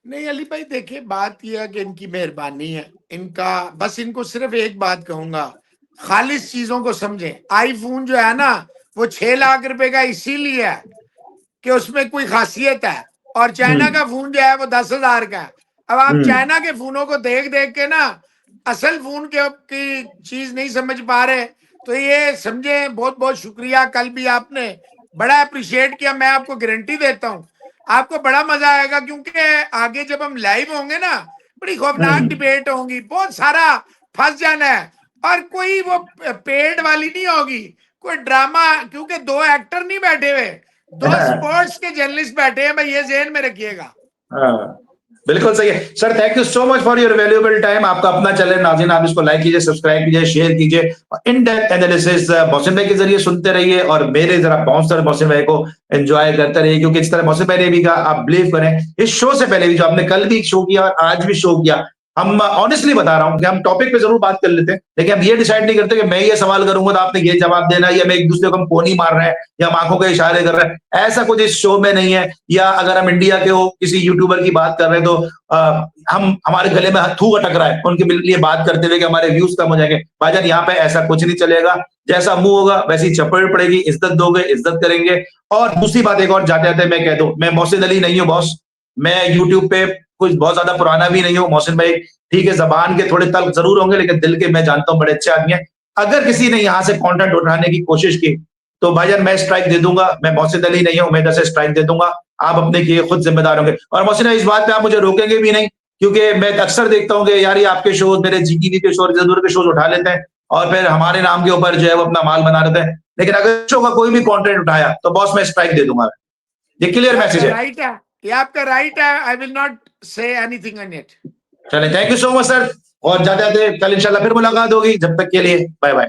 नहीं अली भाई, देखिए बात यह है कि इनकी मेहरबानी है, इनका बस, इनको सिर्फ एक बात कहूंगा, खालिस चीजों को समझें। आईफोन जो है ना वो 6 लाख रुपए का इसीलिए है कि उसमें कोई खासियत है, और चाइना का फोन जो है वो 10,000 का है। अब आप चाइना के फोनों को देख देख के ना असल फोन की चीज नहीं समझ पा रहे, तो ये समझे। बहुत बहुत शुक्रिया, कल भी आपने बड़ा अप्रिशिएट किया, मैं आपको गारंटी देता हूं आपको बड़ा मजा आएगा, क्योंकि आगे जब हम लाइव होंगे ना बड़ी खौफनाक डिबेट होंगी, बहुत सारा फंस जाना है, और कोई वो पेड वाली नहीं होगी, कोई ड्रामा, क्योंकि दो एक्टर नहीं बैठे हुए, दो स्पोर्ट्स के जर्नलिस्ट बैठे हैं भाई, ये ज़हन में रखिएगा। हाँ, बिल्कुल सही है sir. Thank you so much for your valuable time. आपका अपना चैनल नाज़रीन, आप इसको लाइक कीजिए, सब्सक्राइब कीजिए, शेयर कीजिए। इन डेप्थ एनालिसिस मोहसिन भाई के जरिए सुनते रहिए, और मेरे जरा बाउंसर मोहसिन भाई को एंजॉय करते रहिए, क्योंकि इस तरह मोहसिन भाई ने भी कहा, आप बिलीव करें, इस शो से पहले भी जो आपने कल भी शो किया और आज भी शो किया, हम ऑनेस्टली बता रहा हूं कि हम टॉपिक पे जरूर बात कर लेते हैं, लेकिन हम ये डिसाइड नहीं करते कि मैं ये सवाल करूंगा तो आपने ये जवाब देना, या मैं एक दूसरे को हम कोनी मार रहे हैं या हम आंखों के इशारे कर रहे हैं। ऐसा कुछ इस शो में नहीं है। या अगर हम इंडिया के हो किसी यूट्यूबर की बात कर रहे हैं तो हम हमारे गले में थू अटक रहा है उनके लिए बात करते हुए कि हमारे व्यूज कम हो जाएंगे। भाईजान, यहाँ पे ऐसा कुछ नहीं चलेगा। जैसा मुंह होगा वैसी चप्पड़ पड़ेगी, इज्जत दोगे इज्जत करेंगे। और दूसरी बात एक और जाते जाते मैं कह दूं, मैं मोहसिन अली नहीं हूं बॉस, मैं यूट्यूब पे कुछ बहुत ज्यादा पुराना भी नहीं हूं। मोहसिन भाई ठीक है, जबान के थोड़े तल्ख जरूर होंगे, लेकिन दिल के मैं जानता हूं बड़े अच्छे आदमी हैं। अगर किसी ने यहाँ से कंटेंट उठाने की कोशिश की तो भाईजान मैं स्ट्राइक दे दूंगा। मैं मोहसिन अली नहीं हूं, मैं इधर से स्ट्राइक दे दूंगा। आप अपने किए खुद जिम्मेदार होंगे। और मोहसिन भाई, इस बात पे आप मुझे रोकेंगे भी नहीं, क्योंकि मैं अक्सर देखता हूँ कि यार ये आपके शोज, मेरे GTV के शोज, जरूर के शोज उठा लेते हैं और फिर हमारे नाम के ऊपर जो है वो अपना माल बना लेते हैं। लेकिन अगर शो का कोई भी कंटेंट उठाया तो बॉस मैं स्ट्राइक दे दूंगा। ये क्लियर मैसेज है। राइट है, ये आपका राइट है। I will not say anything on it. चले, thank you so much sir. और जाते जाते कल इंशाल्लाह फिर मुलाकात होगी। जब तक के लिए बाय बाय।